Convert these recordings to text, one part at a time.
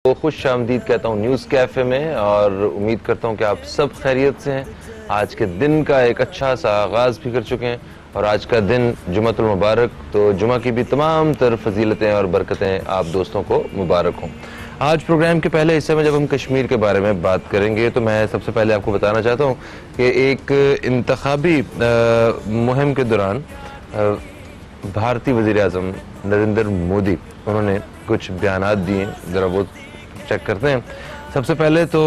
تو خوش آمدید کہتا ہوں نیوز کیفے میں، اور امید کرتا ہوں کہ آپ سب خیریت سے ہیں۔ آج کے دن کا ایک اچھا سا آغاز بھی کر چکے ہیں، اور آج کا دن جمعۃ المبارک، تو جمعہ کی بھی تمام تر فضیلتیں اور برکتیں آپ دوستوں کو مبارک ہوں۔ آج پروگرام کے پہلے حصے میں جب ہم کشمیر کے بارے میں بات کریں گے تو میں سب سے پہلے آپ کو بتانا چاہتا ہوں کہ ایک انتخابی مہم کے دوران بھارتی وزیر اعظم نریندر مودی انہوں نے کچھ بیانات دیے، ذرا وہ چیک کرتے ہیں۔ سب سے پہلے تو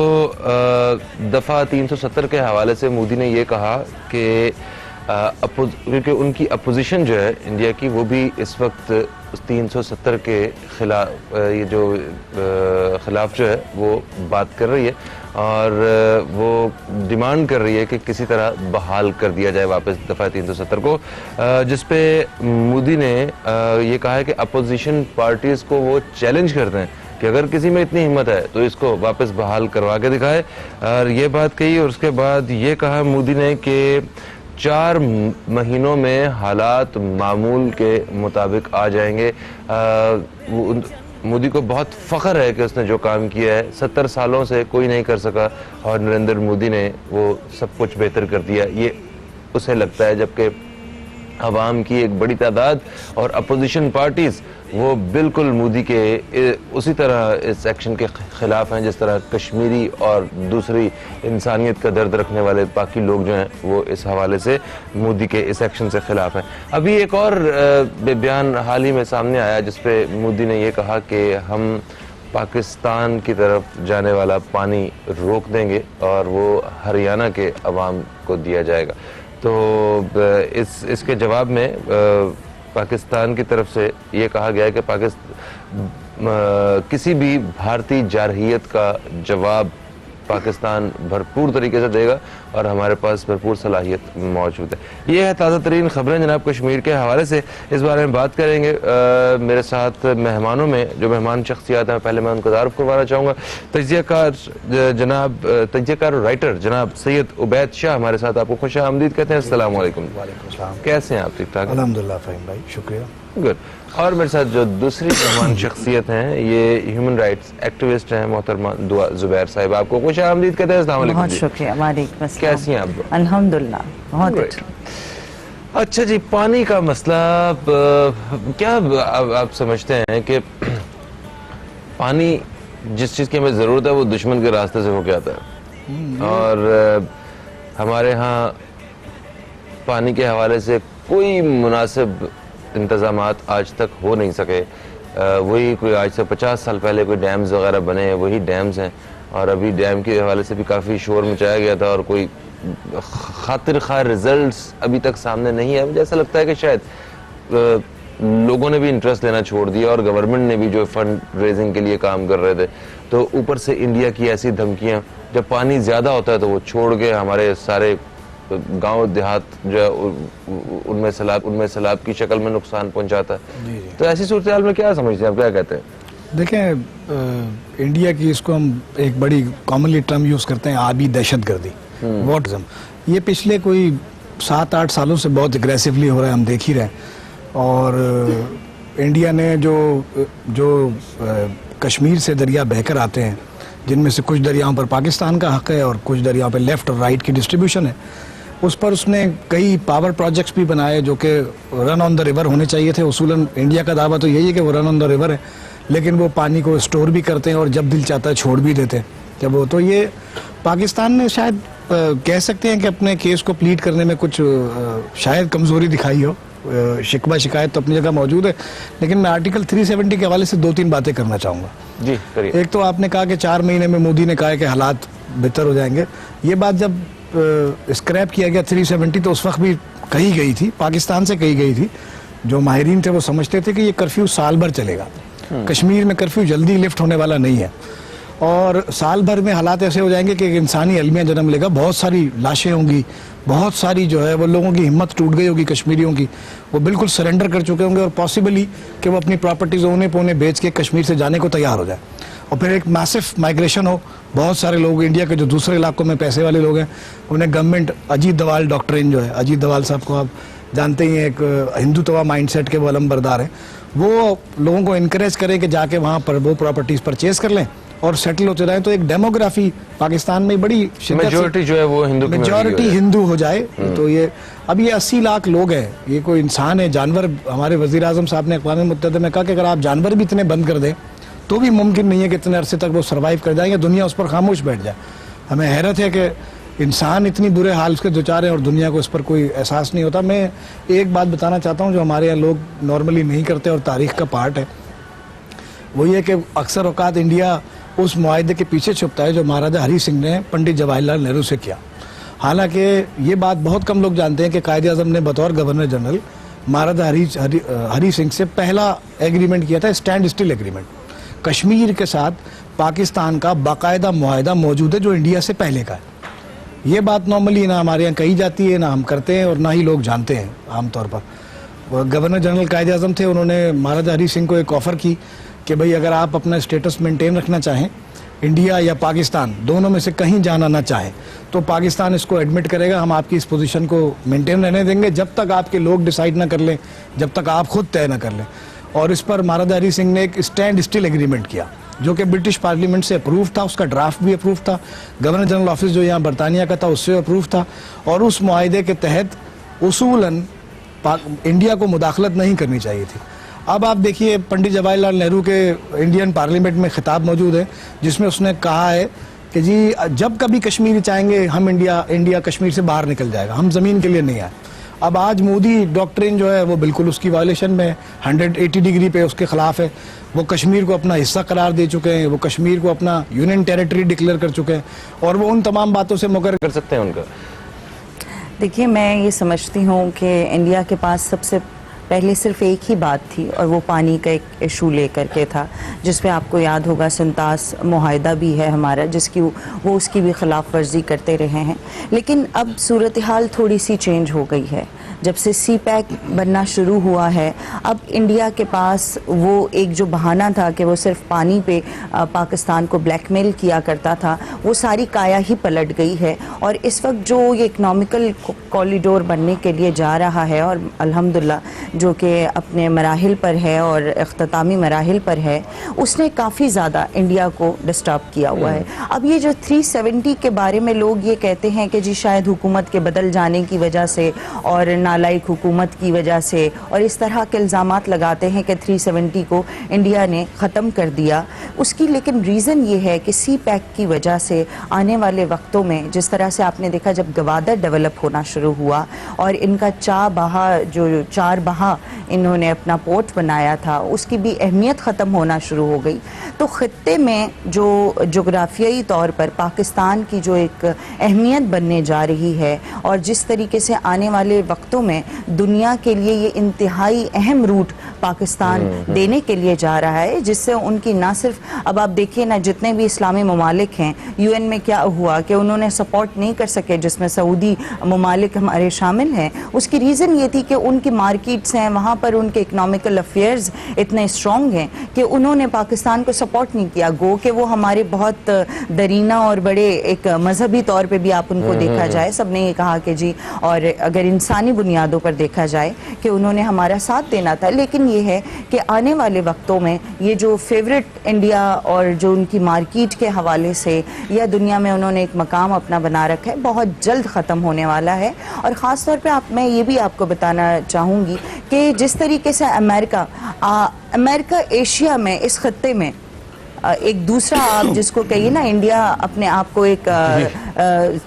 دفعہ 370 کے حوالے سے مودی نے یہ کہا کہ کیونکہ ان کی اپوزیشن جو ہے انڈیا کی، وہ بھی اس وقت 370 کے خلاف یہ جو خلاف جو ہے وہ بات کر رہی ہے، اور وہ ڈیمانڈ کر رہی ہے کہ کسی طرح بحال کر دیا جائے واپس دفعہ 370 کو، جس پہ مودی نے یہ کہا ہے کہ اپوزیشن پارٹیز کو وہ چیلنج کرتے ہیں کہ اگر کسی میں اتنی ہمت ہے تو اس کو واپس بحال کروا کے دکھائے، اور یہ بات کہی۔ اور اس کے بعد یہ کہا مودی نے کہ 4 مہینوں میں حالات معمول کے مطابق آ جائیں گے۔ مودی کو بہت فخر ہے کہ اس نے جو کام کیا ہے 70 سالوں سے کوئی نہیں کر سکا، اور نریندر مودی نے وہ سب کچھ بہتر کر دیا، یہ اسے لگتا ہے، جبکہ عوام کی ایک بڑی تعداد اور اپوزیشن پارٹیز وہ بالکل مودی کے اسی طرح اس ایکشن کے خلاف ہیں جس طرح کشمیری اور دوسری انسانیت کا درد رکھنے والے باقی لوگ جو ہیں وہ اس حوالے سے مودی کے اس ایکشن سے خلاف ہیں۔ ابھی ایک اور بیان حال ہی میں سامنے آیا جس پہ مودی نے یہ کہا کہ ہم پاکستان کی طرف جانے والا پانی روک دیں گے اور وہ ہریانہ کے عوام کو دیا جائے گا۔ تو اس کے جواب میں پاکستان کی طرف سے یہ کہا گیا ہے کہ کسی بھی بھارتی جارحیت کا جواب پاکستان بھرپور طریقے سے دے گا، اور ہمارے پاس بھرپور صلاحیت موجود ہے۔ یہ ہے تازہ ترین خبریں جناب کشمیر کے حوالے سے، اس بارے میں بات کریں گے۔ میرے ساتھ مہمانوں میں جو مہمان شخصیات ہیں پہلے میں ان کو تعارف کروانا چاہوں گا۔ تجزیہ کار اور رائٹر جناب سید عبید شاہ ہمارے ساتھ، آپ کو خوش آمدید کہتے ہیں۔ السلام علیکم۔ وعلیکم السلام۔ کیسے ہیں آپ؟ ٹھیک ٹھاک؟ الحمدللہ فہیم بھائی، شکریہ۔ گڈ۔ اور میرے ساتھ جو دوسری مہمان شخصیت ہیں یہ ہیومن رائٹس ایکٹیوسٹ ہیں محترمہ دعا زبیر صاحب، آپ کو خوش آمدید کہتے ہیں۔ السلام علیکم۔ بہت شکریہ۔ وعلیکم السلام۔ کیسی ہیں آپ؟ الحمدللہ بہت اچھا۔ اچھا جی، پانی کا مسئلہ کیا آپ سمجھتے ہیں کہ پانی جس چیز کی ہمیں ضرورت ہے وہ دشمن کے راستے سے ہو کے آتا ہے، اور ہمارے ہاں پانی کے حوالے سے کوئی مناسب انتظامات آج تک ہو نہیں سکے۔ وہی کوئی آج سے 50 سال پہلے کوئی ڈیمز وغیرہ بنے ہیں، وہی ڈیمز ہیں، اور ابھی ڈیم کے حوالے سے بھی کافی شور مچایا گیا تھا، اور کوئی خاطر خواہ ریزلٹس ابھی تک سامنے نہیں ہے۔ مجھے ایسا لگتا ہے کہ شاید لوگوں نے بھی انٹرسٹ لینا چھوڑ دیا، اور گورنمنٹ نے بھی جو فنڈ ریزنگ کے لیے کام کر رہے تھے، تو اوپر سے انڈیا کی ایسی دھمکیاں، جب پانی زیادہ ہوتا ہے تو وہ چھوڑ کے ہمارے سارے گاؤں دیہات جو ہے ان میں سیلاب کی شکل میں نقصان پہنچاتا ہے۔ تو ایسی صورتحال میں کیا سمجھتے ہیں آپ، کیا کہتے ہیں؟ دیکھیں، انڈیا کی اس کو ہم ایک بڑی کامنلی ٹرم یوز کرتے ہیں، آبی دہشت گردی، واٹزم۔ یہ پچھلے کوئی 7-8 سالوں سے بہت اگریسیولی ہو رہا ہے، ہم دیکھ ہی رہے ہیں۔ اور انڈیا نے جو کشمیر سے دریا بہہ کر آتے ہیں، جن میں سے کچھ دریاؤں پر پاکستان کا حق ہے اور کچھ دریاؤں پہ لیفٹ اور رائٹ کی ڈسٹریبیوشن ہے، اس پر اس نے کئی پاور پروجیکٹس بھی بنائے جو کہ رن آن دا ریور ہونے چاہیے تھے۔ اصولاً انڈیا کا دعویٰ تو یہی ہے کہ وہ رن آن دا ریور ہے، لیکن وہ پانی کو اسٹور بھی کرتے ہیں اور جب دل چاہتا ہے چھوڑ بھی دیتے ہیں۔ جب وہ تو یہ پاکستان نے شاید کہہ سکتے ہیں کہ اپنے کیس کو پلیڈ کرنے میں کچھ شاید کمزوری دکھائی ہو، شکوہ شکایت تو اپنی جگہ موجود ہے، لیکن میں آرٹیکل 370 کے حوالے سے 2-3 باتیں کرنا چاہوں گا۔ جی کریے۔ ایک تو آپ نے کہا کہ 4 مہینے میں مودی نے کہا ہے کہ حالات بہتر ہو جائیں گے۔ یہ بات جب اسکریپ کیا گیا 370 تو اس وقت بھی کہی گئی تھی، پاکستان سے کہی گئی تھی۔ جو ماہرین تھے وہ سمجھتے تھے کہ یہ کرفیو سال بھر چلے گا، کشمیر میں کرفیو جلدی لفٹ ہونے والا نہیں ہے، اور سال بھر میں حالات ایسے ہو جائیں گے کہ ایک انسانی المیہ جنم لے گا، بہت ساری لاشیں ہوں گی، بہت ساری جو ہے وہ لوگوں کی ہمت ٹوٹ گئی ہوگی، کشمیریوں کی، وہ بالکل سرنڈر کر چکے ہوں گے، اور پاسبلی کہ وہ اپنی پراپرٹیز اونے پونے بیچ کے کشمیر سے جانے کو تیار ہو جائے، اور پھر ایک میسف مائگریشن ہو۔ بہت سارے لوگ انڈیا کے جو دوسرے علاقوں میں پیسے والے لوگ ہیں، انہیں گورنمنٹ اجیت دوال ڈاکٹرین جو ہے، اجیت دوال صاحب کو آپ جانتے ہی ہیں، ایک ہندوتوا مائنڈ سیٹ کے وہ علم بردار ہیں، وہ لوگوں کو انکریج کرے کہ جا کے وہاں پر وہ پراپرٹیز پرچیز کر لیں اور سیٹل ہوتے رہیں تو ایک ڈیموگرافی پاکستان میں بڑی میجورٹی جو ہے وہ ہندو کی میجورٹی ہندو ہو جائے تو یہ اب یہ 80 لاکھ لوگ ہیں, یہ کوئی انسان ہے, جانور. ہمارے وزیر اعظم صاحب نے اقوام متحدہ میں کہا کہ اگر آپ جانور بھی اتنے بند کر دیں تو بھی ممکن نہیں ہے کہ اتنے عرصے تک وہ سروائیو کر جائیں گے, دنیا اس پر خاموش بیٹھ جائے. ہمیں حیرت ہے کہ انسان اتنی برے حال کے دوچار ہیں اور دنیا کو اس پر کوئی احساس نہیں ہوتا. میں ایک بات بتانا چاہتا ہوں جو ہمارے یہاں لوگ نارملی نہیں کرتے اور تاریخ کا پارٹ ہے, وہ یہ کہ اکثر اوقات انڈیا اس معاہدے کے پیچھے چھپتا ہے جو مہاراجہ ہری سنگھ نے پنڈت جواہر لال نہرو سے کیا. حالانکہ یہ بات بہت کم لوگ جانتے ہیں کہ قائد اعظم نے بطور گورنر جنرل مہاراجہ ہری سنگھ سے پہلا ایگریمنٹ کیا تھا, اسٹینڈ اسٹل ایگریمنٹ. کشمیر کے ساتھ پاکستان کا باقاعدہ معاہدہ موجود ہے جو انڈیا سے پہلے کا ہے. یہ بات نارملی نہ ہمارے یہاں کہی جاتی ہے, نہ ہم کرتے ہیں اور نہ ہی لوگ جانتے ہیں عام طور پر. گورنر جنرل قائد اعظم تھے, انہوں نے مہاراجہ ہری سنگھ کو ایک آفر کی کہ بھئی اگر آپ اپنا اسٹیٹس مینٹین رکھنا چاہیں, انڈیا یا پاکستان دونوں میں سے کہیں جانا نہ چاہیں, تو پاکستان اس کو ایڈمٹ کرے گا, ہم آپ کی اس پوزیشن کو مینٹین رہنے دیں گے جب تک آپ کے لوگ ڈیسائیڈ نہ کر لیں, جب تک آپ خود طے نہ کر لیں. اور اس پر مہاراجہ ہری سنگھ نے ایک اسٹینڈ اسٹل ایگریمنٹ کیا جو کہ برٹش پارلیمنٹ سے اپروو تھا, اس کا ڈرافٹ بھی اپروو تھا, گورنر جنرل آفس جو یہاں برطانیہ کا تھا اس سے اپروو تھا, اور اس معاہدے کے تحت اصولاً انڈیا کو مداخلت نہیں کرنی چاہیے تھی. اب آپ دیکھیے پنڈت جواہر لال نہرو کے انڈین پارلیمنٹ میں خطاب موجود ہے جس میں اس نے کہا ہے کہ جی جب کبھی کشمیر چاہیں گے ہم انڈیا کشمیر سے باہر نکل جائے گا, ہم زمین کے لیے نہیں آئے. اب آج مودی ڈاکٹرین جو ہے وہ بالکل اس کی وائلیشن میں 180 ڈگری پہ اس کے خلاف ہے. وہ کشمیر کو اپنا حصہ قرار دے چکے ہیں, وہ کشمیر کو اپنا یونین ٹیریٹری ڈکلیئر کر چکے ہیں, اور وہ ان تمام باتوں سے مقرر کر سکتے ہیں ان کا. دیکھیے میں یہ سمجھتی ہوں کہ انڈیا کے پاس سب سے پہلے صرف ایک ہی بات تھی اور وہ پانی کا ایک ایشو لے کر کے تھا, جس پہ آپ کو یاد ہوگا سنتاس معاہدہ بھی ہے ہمارا جس کی وہ اس کی بھی خلاف ورزی کرتے رہے ہیں. لیکن اب صورتحال تھوڑی سی چینج ہو گئی ہے. جب سے سی پیک بننا شروع ہوا ہے اب انڈیا کے پاس وہ ایک جو بہانہ تھا کہ وہ صرف پانی پہ پاکستان کو بلیک میل کیا کرتا تھا, وہ ساری کایا ہی پلٹ گئی ہے. اور اس وقت جو یہ اکنامیکل کوریڈور بننے کے لیے جا رہا ہے اور الحمدللہ جو کہ اپنے مراحل پر ہے اور اختتامی مراحل پر ہے, اس نے کافی زیادہ انڈیا کو ڈسٹرب کیا ہوا ہے. اب یہ جو 370 کے بارے میں لوگ یہ کہتے ہیں کہ جی شاید حکومت کے بدل جانے کی وجہ سے اور نالائق حکومت کی وجہ سے, اور اس طرح کے الزامات لگاتے ہیں کہ 370 کو انڈیا نے ختم کر دیا. اس کی لیکن ریزن یہ ہے کہ سی پیک کی وجہ سے آنے والے وقتوں میں جس طرح سے آپ نے دیکھا جب گوادر ڈیولپ ہونا شروع ہوا اور ان کا چار بہا انہوں نے اپنا پورٹ بنایا تھا, اس کی بھی اہمیت ختم ہونا شروع ہو گئی. تو خطے میں جو جغرافیائی طور پر پاکستان کی جو ایک اہمیت بننے جا رہی ہے اور جس طریقے سے آنے والے وقتوں میں دنیا کے لیے یہ انتہائی اہم روٹ پاکستان دینے کے لیے جا رہا ہے, جس سے ان کی نہ صرف اب آپ دیکھیے نا جتنے بھی اسلامی ممالک ہیں UN میں کیا ہوا کہ انہوں نے سپورٹ نہیں کر سکے, جس میں سعودی ممالک ہمارے شامل ہیں. اس کی ریزن یہ تھی کہ ان کی مارکیٹس ہیں وہاں پر, ان کے اکنامیکل افیئرز اتنے اسٹرانگ ہیں کہ انہوں نے پاکستان کو سپورٹ نہیں کیا. گو کہ وہ ہمارے بہت درینہ اور بڑے ایک مذہبی طور پہ بھی آپ ان کو دیکھا جائے سب نے یہ کہا کہ جی, اور اگر انسانی بنیادوں پر دیکھا جائے کہ انہوں نے ہمارا ساتھ دینا تھا. لیکن یہ ہے کہ آنے والے وقتوں میں یہ جو فیورٹ انڈیا اور جو ان کی مارکیٹ کے حوالے سے یا دنیا میں انہوں نے ایک مقام اپنا بنا رکھا ہے بہت جلد ختم ہونے والا ہے. اور خاص طور پہ میں یہ بھی آپ کو بتانا چاہوں گی کہ جس طریقے سے امریکہ ایشیا میں اس خطے میں ایک دوسرا آپ جس کو کہیے نا انڈیا اپنے آپ کو ایک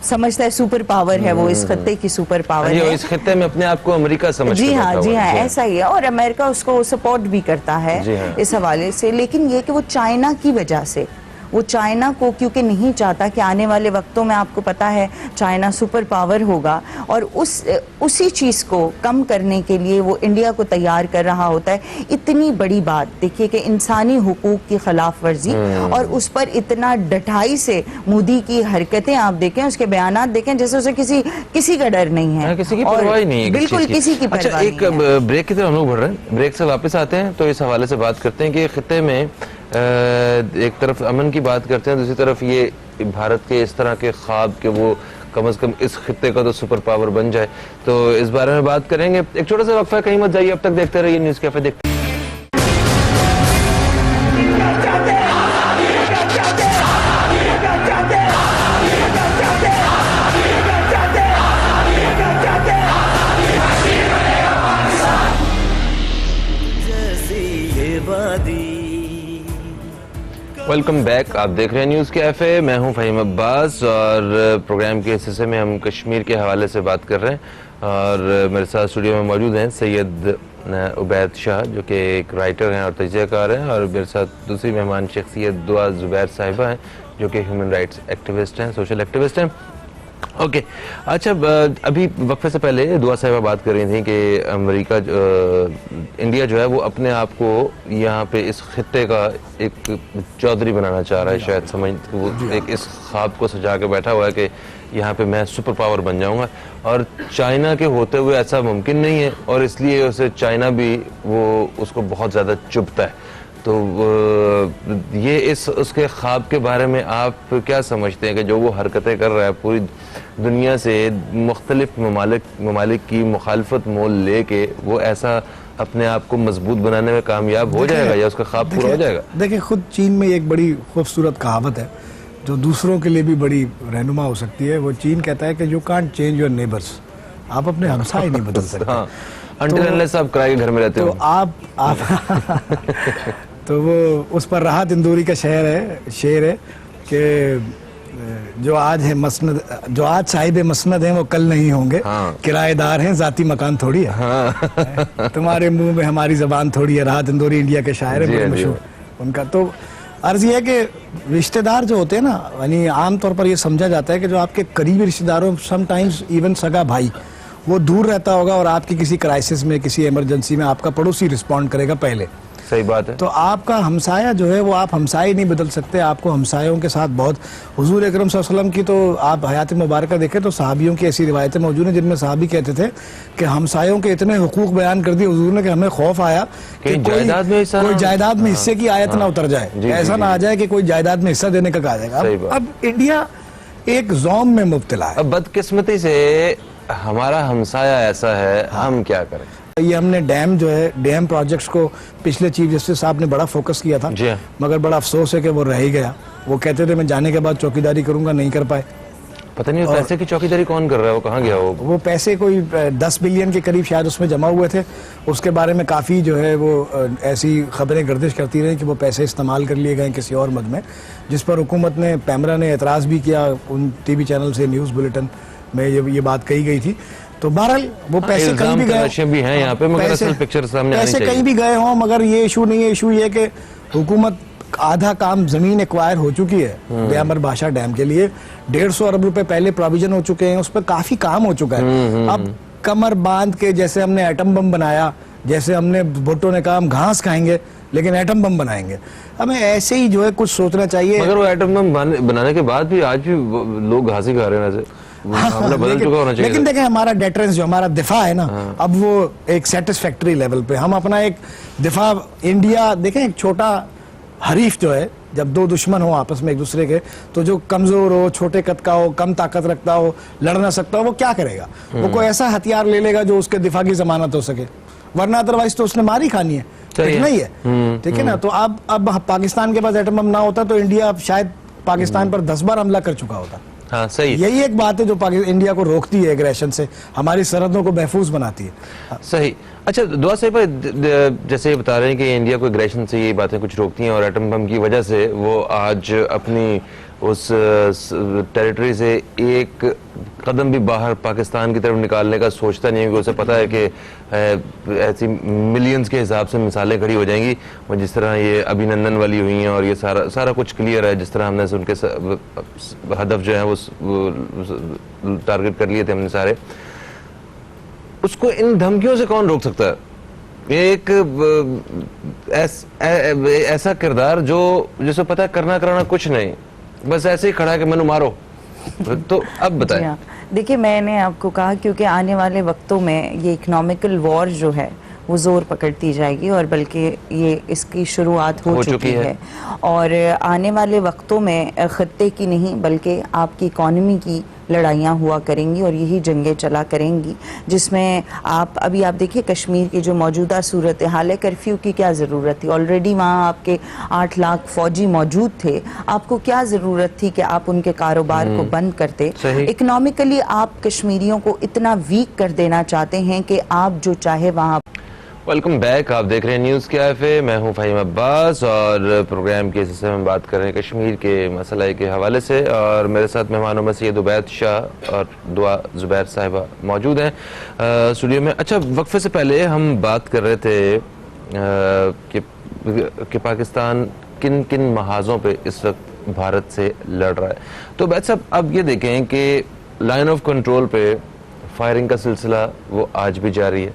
سمجھتا ہے سپر پاور ہے, وہ اس خطے کی سپر پاور ہے, اس خطے میں اپنے آپ کو امریکہ سمجھتا ہے. جی ہاں ایسا ہی ہے, اور امریکہ اس کو سپورٹ بھی کرتا ہے اس حوالے سے. لیکن یہ کہ وہ چائنا کی وجہ سے, وہ چائنا کو کیونکہ نہیں چاہتا کہ آنے والے وقتوں میں آپ کو پتا ہے چائنا سپر پاور ہوگا, اور اسی چیز کو کم کرنے کے لیے وہ انڈیا کو تیار کر رہا ہوتا ہے. اتنی بڑی بات دیکھیے کہ انسانی حقوق کی خلاف ورزی, اور اس پر اتنا ڈٹائی سے مودی کی حرکتیں آپ دیکھیں, اس کے بیانات دیکھیں, جیسے اسے کسی کا ڈر نہیں ہے, کسی کی پرواہ نہیں ہے, بالکل کسی کی پرواہ نہیں ہے. ایک بریک کی طرف ہم لوگ بڑھ رہے ہیں, بریک سے واپس آتے ہیں تو اس حوالے سے بات کرتے ہیں کہ خطے میں ایک طرف امن کی بات کرتے ہیں, دوسری طرف یہ بھارت کے اس طرح کے خواب کہ وہ کم از کم اس خطے کا تو سپر پاور بن جائے. تو اس بارے میں بات کریں گے. ایک چھوٹا سا وقفہ ہے, کہیں مت جائیے, اب تک دیکھتے رہیے نیوز کیفے. دیکھتے ویلکم بیک. آپ دیکھ رہے ہیں نیوز کیفے. میں ہوں فہیم عباس اور پروگرام کے اس حصے میں ہم کشمیر کے حوالے سے بات کر رہے ہیں اور میرے ساتھ اسٹوڈیو میں موجود ہیں سید عبید شاہ جو کہ ایک رائٹر ہیں اور تجزیہ کار ہیں, اور میرے ساتھ دوسری مہمان شخصیت دعا زبیر صاحبہ ہیں جو کہ ہیومن رائٹس ایکٹیوسٹ ہیں, سوشل ایکٹیوسٹ ہیں. اوکے اچھا, ابھی وقفے سے پہلے دعا صاحبہ بات کر رہی تھیں کہ امریکہ انڈیا جو ہے وہ اپنے آپ کو یہاں پہ اس خطے کا ایک چودھری بنانا چاہ رہا ہے, شاید سمجھ وہ ایک اس خواب کو سجا کے بیٹھا ہوا ہے کہ یہاں پہ میں سپر پاور بن جاؤں گا, اور چائنا کے ہوتے ہوئے ایسا ممکن نہیں ہے, اور اس لیے اسے چائنا بھی وہ اس کو بہت زیادہ چبھتا ہے. تو یہ اس کے خواب کے بارے میں آپ کیا سمجھتے ہیں کہ جو وہ حرکتیں کر رہا ہے پوری دنیا سے مختلف ممالک کی مخالفت مول لے کے, وہ ایسا اپنے آپ کو مضبوط بنانے میں کامیاب ہو جائے گا یا اس کا خواب پورا ہو جائے گا؟ دیکھیں, خود چین میں ایک بڑی خوبصورت کہاوت ہے جو دوسروں کے لیے بھی بڑی رہنما ہو سکتی ہے. وہ چین کہتا ہے کہ you can't change your neighbours, آپ اپنے ہمسائے نہیں بدل سکتے. ہاں, انٹل انلیس آپ کرائے کے گھر میں رہتے تو ہو. آپ تو وہ اس پر راحت اندوری کا شعر ہے کہ جو آج صاحب مسند ہیں وہ کل نہیں ہوں گے, کرایہ دار ہیں ذاتی مکان تھوڑی ہے, تمہارے منہ میں ہماری زبان تھوڑی ہے. راحت اندوری انڈیا کے شاعر ہیں, بڑے مشہور ان کا. تو عرض یہ ہے کہ رشتہ دار جو ہوتے ہیں نا, یعنی عام طور پر یہ سمجھا جاتا ہے کہ جو آپ کے قریبی رشتہ داروں, سم ٹائمز ایون سگا بھائی, وہ دور رہتا ہوگا اور آپ کی کسی کرائسس میں, کسی ایمرجنسی میں آپ کا پڑوسی رسپونڈ کرے گا پہلے. صحیح بات ہے. تو آپ کا ہمسایہ جو ہے وہ آپ ہمسائے نہیں بدل سکتے. آپ کو ہمسایوں کے ساتھ بہت, حضور اکرم صلی اللہ علیہ وسلم کی تو آپ حیات مبارکہ دیکھیں تو صحابیوں کی ایسی روایتیں موجود ہیں جن میں صحابی کہتے تھے کہ ہمسایوں کے اتنے حقوق بیان کر دیے حضور نے کہ ہمیں خوف آیا کہ کوئی جائیداد میں حصے کی آیت نہ اتر جائے, ایسا نہ آ جائے کہ کوئی جائیداد میں حصہ دینے کا کہا جائے گا. اب انڈیا ایک زوم میں مبتلا ہے. اب بدقسمتی سے ہمارا ہمسایہ ایسا ہے, ہم کیا کریں؟ یہ ہم نے ڈیم پروجیکٹس کو پچھلے چیف جسٹس صاحب نے بڑا فوکس کیا تھا, مگر بڑا افسوس ہے کہ وہ رہ ہی گیا. وہ کہتے تھے میں جانے کے بعد چوکیداری کروں گا, نہیں کر پائے. پتہ نہیں پیسے کی چوکیداری کون کر رہا ہے, وہ کہاں گیا؟ وہ پیسے کوئی 10 بلین کے قریب شاید اس میں جمع ہوئے تھے. اس کے بارے میں کافی جو ہے وہ ایسی خبریں گردش کرتی رہیں کہ وہ پیسے استعمال کر لیے گئے کسی اور مد میں, جس پر حکومت نے, پیمرا نے اعتراض بھی کیا ان ٹی وی چینل سے, نیوز بلیٹن میں یہ بات کہی گئی تھی. تو بہرحال وہ پیسے کہیں بھی گئے, پیسے کہیں بھی گئے ہوں, مگر یہ ایشو نہیں ہے. ایشو یہ کہ حکومت آدھا کام زمین ایکوائر ہو چکی ہے بیامر بھاشا ڈیم کے لیے, 150 ارب روپے پہلے پروویژن ہو چکے ہیں, اس پہ کافی کام ہو چکا ہے. اب کمر باندھ کے جیسے ہم نے ایٹم بم بنایا, جیسے ہم نے بھٹو نے کہا ہم گھاس کھائیں گے لیکن ایٹم بم بنائیں گے, ہمیں ایسے ہی جو ہے کچھ سوچنا چاہیے. مگر وہ ایٹم بم بنانے کے بعد بھی آج بھی لوگ گھاس ہی کھا رہے ہیں ویسے. لیکن دیکھیں ہمارا ڈیٹرنس جو ہمارا دفاع ہے نا, اب وہ ایک سیٹسفیکٹری لیول پہ ہم اپنا ایک دفاع, انڈیا دیکھیں ایک چھوٹا حریف جو ہے, جب دو دشمن ہو آپس میں ایک دوسرے کے, تو جو کمزور ہو, چھوٹے قد کا ہو, کم طاقت رکھتا ہو, لڑ نہ سکتا ہو, وہ کیا کرے گا؟ وہ کوئی ایسا ہتھیار لے لے گا جو اس کے دفاع کی ضمانت ہو سکے, ورنہ ادروائز تو اس نے ماری کھانی ہے. نہیں ہے, ٹھیک ہے نا. تو اب پاکستان کے پاس ایٹم بم نہ ہوتا تو انڈیا شاید پاکستان پر 10 بار حملہ کر چکا ہوتا. ہاں صحیح, یہی ایک بات ہے جو انڈیا کو روکتی ہے ایگریشن سے, ہماری سرحدوں کو محفوظ بناتی ہے. صحیح. اچھا دعا صاحب, جیسے یہ بتا رہے ہیں کہ انڈیا کو ایگریشن سے یہ باتیں کچھ روکتی ہیں, اور ایٹم بم کی وجہ سے وہ آج اپنی اس ٹیریٹری سے ایک قدم بھی باہر پاکستان کی طرف نکالنے کا سوچتا نہیں ہے, کہ اسے پتہ ہے کہ ایسی ملینز کے حساب سے مثالیں کھڑی ہو جائیں گی, جس طرح یہ ابھی نندن والی ہوئی ہیں, اور یہ سارا کچھ کلیئر ہے, جس طرح ہم نے ان کے ہدف جو ہیں وہ ٹارگٹ کر لیے تھے ہم نے سارے. اس کو ان دھمکیوں سے کون روک سکتا ہے؟ ایک ایسا کردار جسے پتہ ہے کرنا کرانا کچھ نہیں, بس ایسے ہی کھڑا ہے کہ میں نے مارو. تو اب بتائیں. دیکھیے, میں نے آپ کو کہا کیونکہ آنے والے وقتوں میں یہ اکنامیکل وار جو ہے وہ زور پکڑتی جائے گی, اور بلکہ یہ اس کی شروعات ہو چکی ہے, اور آنے والے وقتوں میں خطے کی نہیں بلکہ آپ کی اکانومی کی لڑائیاں ہوا کریں گی, اور یہی جنگیں چلا کریں گی, جس میں آپ دیکھیے کشمیر کی جو موجودہ صورتحال ہے, کرفیو کی کیا ضرورت تھی؟ آلریڈی وہاں آپ کے 8 لاکھ فوجی موجود تھے, آپ کو کیا ضرورت تھی کہ آپ ان کے کاروبار کو بند کرتے؟ اکنامیکلی آپ کشمیریوں کو اتنا ویک کر دینا چاہتے ہیں کہ آپ جو چاہے وہاں. Welcome back. آپ دیکھ رہے ہیں نیوز کیفے. میں ہوں فہیم عباس اور پروگرام کے حصے میں بات کر رہے ہیں کشمیر کے مسئلہ کے حوالے سے, اور میرے ساتھ مہمانوں میں سید عبید شاہ اور دعا زبیر صاحبہ موجود ہیں اسٹوڈیو میں. اچھا, وقفے سے پہلے ہم بات کر رہے تھے کہ پاکستان کن کن محاذوں پہ اس وقت بھارت سے لڑ رہا ہے. تو عبید صاحب, اب یہ دیکھیں کہ لائن آف کنٹرول پہ فائرنگ کا سلسلہ وہ آج بھی جاری ہے.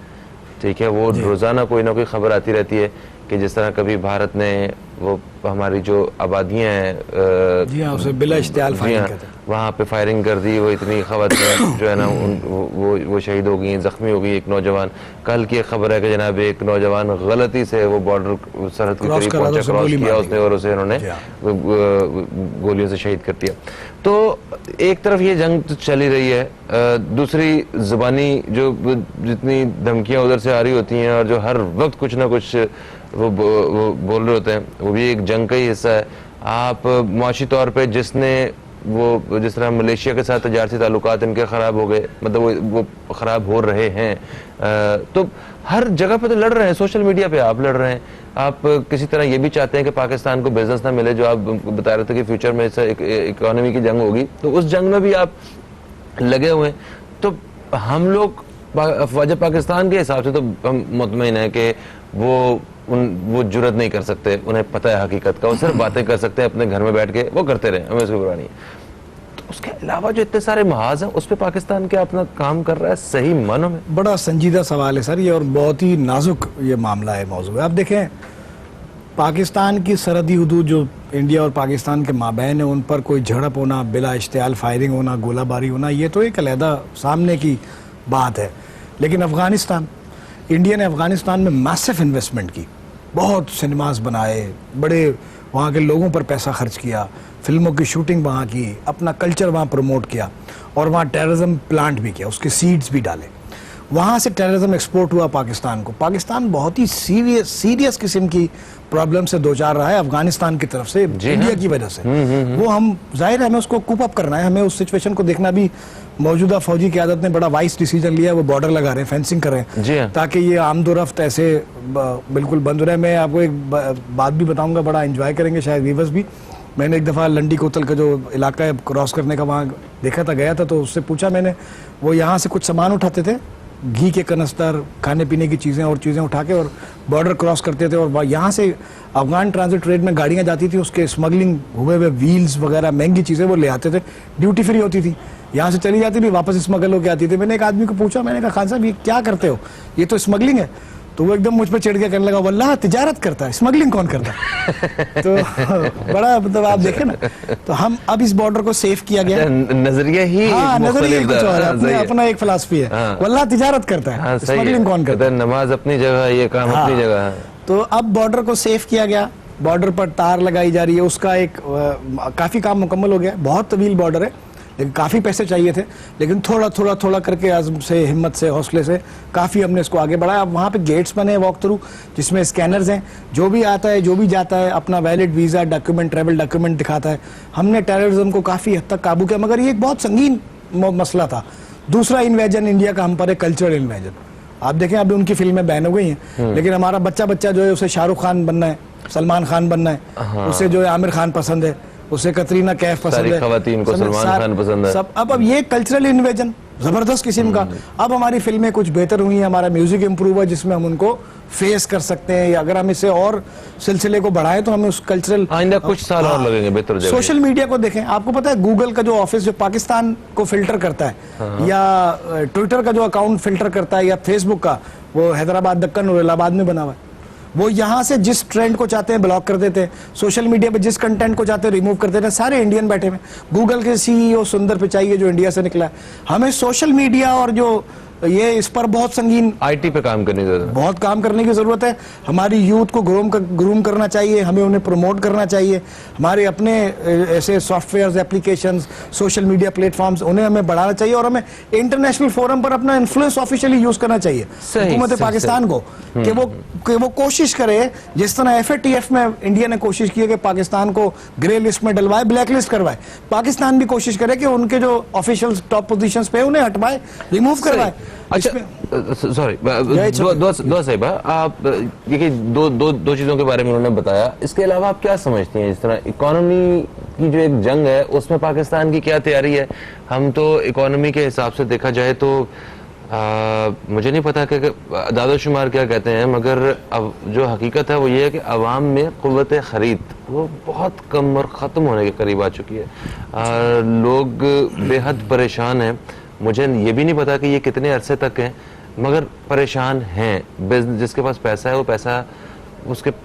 ٹھیک ہے, وہ روزانہ کوئی نہ کوئی خبر آتی رہتی ہے کہ جس طرح کبھی بھارت نے وہ ہماری جو آبادیاں ہیں اسے بلا اشتعال فائرنگ کرتے ہیں, وہاں پہ فائرنگ کر دی. وہ اتنی خواتین جو ہے نا وہ شہید ہو گئی, زخمی ہو گئی. ایک نوجوان, کل کی ایک خبر ہے کہ جناب ایک نوجوان غلطی سے وہ بارڈر سرحد کے قریب پہنچا, کراس کیا اس نے اور اسے انہوں نے گولیوں سے شہید کر دیا. تو ایک طرف یہ جنگ چلی رہی ہے, دوسری زبانی جو جتنی دھمکیاں ادھر سے آ رہی ہوتی ہیں اور جو ہر وقت کچھ نہ کچھ وہ بول رہے ہوتے ہیں, وہ بھی ایک جنگ کا ہی حصہ ہے. آپ معاشی طور پہ جس طرح ملیشیا کے ساتھ تجارتی تعلقات ان کے خراب ہو گئے, مطلب وہ خراب ہو رہے ہیں, تو ہر جگہ پہ تو لڑ رہے ہیں. سوشل میڈیا پہ آپ لڑ رہے ہیں. آپ کسی طرح یہ بھی چاہتے ہیں کہ پاکستان کو بزنس نہ ملے, جو آپ بتا رہے تھے کہ فیوچر میں اکانومی کی جنگ ہوگی, تو اس جنگ میں بھی آپ لگے ہوئے ہیں. تو ہم لوگ افواج پاکستان کے حساب سے تو ہم مطمئن ہیں کہ وہ جرت نہیں کر سکتے, انہیں پتہ ہے حقیقت کا, وہ صرف باتیں کر سکتے ہیں اپنے گھر میں بیٹھ کے, وہ کرتے رہے, ہمیں اس کی پرواہ نہیں ہے. تو اس کے علاوہ جو اتنے سارے محاذ ہیں اس پہ پاکستان کیا اپنا کام کر رہا ہے صحیح معنوں میں؟ بڑا سنجیدہ سوال ہے سر یہ, اور بہت ہی نازک یہ معاملہ ہے, موضوع ہے. آپ دیکھیں پاکستان کی سرحدی حدود جو انڈیا اور پاکستان کے مابین ہیں, ان پر کوئی جھڑپ ہونا, بلا اشتعال فائرنگ ہونا, گولہ باری ہونا, یہ تو ایک علیحدہ سامنے کی بات ہے. لیکن افغانستان, انڈیا نے افغانستان میں میسو انویسٹمنٹ کی, بہت سنیماز بنائے, بڑے وہاں کے لوگوں پر پیسہ خرچ کیا, فلموں کی شوٹنگ وہاں کی, اپنا کلچر وہاں پروموٹ کیا, اور وہاں ٹیررزم پلانٹ بھی کیا, اس کے سیڈز بھی ڈالے. وہاں سے ٹیررزم ایکسپورٹ ہوا پاکستان کو. پاکستان بہت ہی سیریس قسم کی پرابلم سے دوچار رہا ہے افغانستان کی طرف سے, انڈیا کی وجہ سے. وہ ہم ظاہر ہے ہمیں اس کو کوپ اپ کرنا ہے, ہمیں اس سچویشن کو دیکھنا بھی. موجودہ فوجی قیادت نے بڑا وائس ڈیسیجن لیا, وہ بارڈر لگا رہے ہیں, فینسنگ کر رہے ہیں, تاکہ یہ آمد و رفت ایسے بالکل بند رہے. میں آپ کو ایک بات بھی بتاؤں گا, بڑا انجوائے کریں گے شاید ویورز بھی. میں نے ایک دفعہ لنڈی کوتل کا جو علاقہ ہے کراس کرنے کا, وہاں دیکھا تھا, گیا تھا, تو اس سے پوچھا میں نے, وہ یہاں سے کچھ سامان اٹھاتے تھے, گھی کے کنستر, کھانے پینے کی چیزیں اور چیزیں اٹھا کے, اور بارڈر کراس کرتے تھے, اور یہاں سے افغان ٹرانزٹ ٹریڈ میں گاڑیاں جاتی تھی, اس کے اسمگلنگ ہوئے ویلز وغیرہ مہنگی چیزیں وہ لے آتے تھے, ڈیوٹی فری ہوتی تھی, یہاں سے چلی جاتی تھی, واپس اسمگل ہو کے آتی تھی. میں نے ایک آدمی کو پوچھا, میں نے کہا خان صاحب یہ کیا کرتے ہو, یہ تو اسمگلنگ ہے. تو وہ ایک دم مجھ پہ چڑھ کے کہنے لگا, واللہ تجارت کرتا ہے, اسمگلنگ کون کرتا ہے. تو بڑا مطلب آپ دیکھیں نا, تو ہم اب اس بارڈر کو سیف کیا گیا, نظریہ ہی کچھ اور ہے, اپنا ایک فلسفی ہے, واللہ تجارت کرتا ہے, اسمگلنگ کون کرتا ہے. نماز اپنی جگہ, یہ کام اپنی جگہ ہے. تو اب بارڈر کو سیف کیا گیا, بارڈر پر تار لگائی جا رہی ہے, اس کا ایک کافی کام مکمل ہو گیا. بہت طویل بارڈر ہے, لیکن کافی پیسے چاہیے تھے, لیکن تھوڑا کر کے عزم سے, ہمت سے, حوصلے سے کافی ہم نے اس کو آگے بڑھایا. اب وہاں پہ گیٹس بنے ہیں واک تھرو, جس میں اسکینرز ہیں, جو بھی آتا ہے جو بھی جاتا ہے اپنا valid visa document, travel document دکھاتا ہے. ہم نے ٹیررزم کو کافی حد تک قابو کیا, مگر یہ ایک بہت سنگین مسئلہ تھا. دوسرا انویژن انڈیا کا ہم پر ہے, کلچرل انویژن. آپ دیکھیں اب ان کی فلمیں بین ہو گئی ہیں, لیکن ہمارا بچہ جو ہے اسے شاہ رخ خان بننا ہے, سلمان خان بننا ہے, اسے جو ہے عامر خان پسند ہے, اسے کترینہ کیف پسند ہے, خواتین کو سلمان خان پسند ہے. اب یہ کلچرل انویژن زبردست قسم کا. اب ہماری فلمیں کچھ بہتر ہوئی ہیں, ہمارا میوزک امپروو ہے, جس میں ہم ان کو فیس کر سکتے ہیں, یا اگر ہم اسے اور سلسلے کو بڑھائیں تو ہمیں اس کلچرل آئندہ کچھ سال اور لگیں گے بہتر جگہ. سوشل میڈیا کو دیکھیں, آپ کو پتا ہے گوگل کا جو آفس جو پاکستان کو فلٹر کرتا ہے, یا ٹویٹر کا جو اکاؤنٹ فلٹر کرتا ہے, یا فیس بک کا, وہ حیدرآباد, دکن اور الہ آباد میں بنا ہوا ہے. وہ یہاں سے جس ٹرینڈ کو چاہتے ہیں بلاک کر دیتے ہیں, سوشل میڈیا پہ جس کنٹینٹ کو چاہتے ہیں ریموو کر دیتے ہیں. سارے انڈین بیٹھے ہوئے. گوگل کے سی ای او سندر پچائی ہے جو انڈیا سے نکلا ہے. ہمیں سوشل میڈیا اور جو یہ اس پر بہت سنگین آئی ٹی پہ کام کرنے کی ضرورت ہے, بہت کام کرنے کی ضرورت ہے. ہماری یوتھ کو گروم کرنا چاہیے, ہمیں انہیں پروموٹ کرنا چاہیے. ہمارے اپنے ایسے softwares, applications, social media platforms, انہیں ہمیں بڑھانا چاہیے, اور ہمیں انٹرنیشنل فورم پر اپنا انفلوئنس آفیشلی یوز کرنا چاہیے حکومت پاکستان کو, کہ وہ کوشش کرے, جس طرح ایف اے ٹی ایف میں انڈیا نے کوشش کی ہے کہ پاکستان کو گرے لسٹ میں ڈلوائے, بلیک لسٹ کروائے. پاکستان بھی کوشش کرے کہ ان کے جو آفیشل ٹاپ پوزیشنز پہ انہیں ہٹوائے, ریموو کروائے. اچھا سوری دو صاحبہ آپ دیکھیے دو چیزوں کے بارے میں انہوں نے بتایا. اس کے علاوہ آپ کیا سمجھتی ہیں اس طرح اکانومی کی جو ایک جنگ ہے اس میں پاکستان کی کیا تیاری ہے؟ ہم تو اکانومی کے حساب سے دیکھا جائے تو مجھے نہیں پتا کہ اعداد و شمار کیا کہتے ہیں، مگر اب جو حقیقت ہے وہ یہ ہے کہ عوام میں قوت خرید وہ بہت کم اور ختم ہونے کے قریب آ چکی ہے. لوگ بے حد پریشان ہیں. مجھے یہ بھی نہیں پتا کہ یہ کتنے عرصے تک ہیں، مگر پریشان ہیں. جس کے پاس پیسہ ہے وہ پیسہ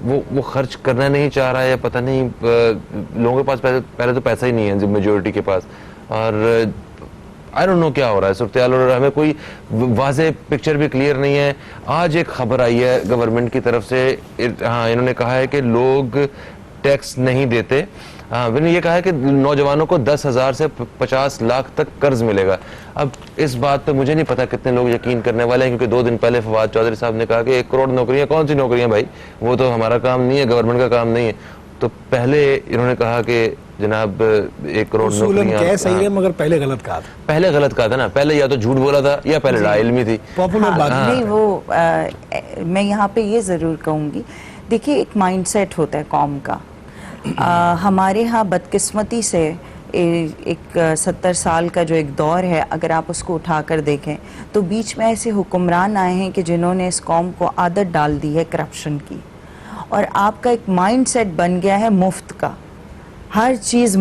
وہ خرچ کرنا نہیں چاہ رہا ہے، یا پتہ نہیں لوگوں کے پاس پہلے تو پیسہ ہی نہیں ہے میجورٹی کے پاس. اور آئی ڈونٹ نو کیا ہو رہا ہے صورتحال، اور ہمیں کوئی واضح پکچر بھی کلیئر نہیں ہے. آج ایک خبر آئی ہے گورنمنٹ کی طرف سے، ہاں انہوں نے کہا ہے کہ لوگ ٹیکس نہیں دیتے. انہوں نے یہ کہا ہے کہ نوجوانوں کو 10,000 سے 50 لاکھ تک قرض ملے گا. اب اس بات پہ مجھے نہیں پتا کتنے لوگ یقین کرنے والے ہیں، کیونکہ 2 دن پہلے فواد چودھری صاحب نے کہا کہ 1 کروڑ نوکریاں، کون سی نوکریاں بھائی، وہ تو ہمارا کام نہیں ہے، گورنمنٹ کا کام نہیں ہے. تو پہلے انہوں نے کہا کہ جناب 1 کروڑ نوکریاں کہہ صحیح ہے، مگر پہلے غلط کہا تھا. پہلے غلط کہا تھا نا، پہلے یا تو جھوٹ بولا تھا یا پہلے لا علمی تھی. پاپولر بات نہیں، وہ میں یہاں پہ یہ ضرور کہوں گی، دیکھیے ایک مائنڈ سیٹ ہوتا ہے قوم کا. ہمارے ہاں بدقسمتی سے ایک 70 سال کا جو ایک دور ہے، اگر آپ اس کو اٹھا کر دیکھیں تو بیچ میں ایسے حکمران آئے ہیں کہ جنہوں نے اس قوم کو عادت ڈال دی ہے کرپشن کی، اور آپ کا ایک مائنڈ سیٹ بن گیا ہے مفت کا. ہر چیز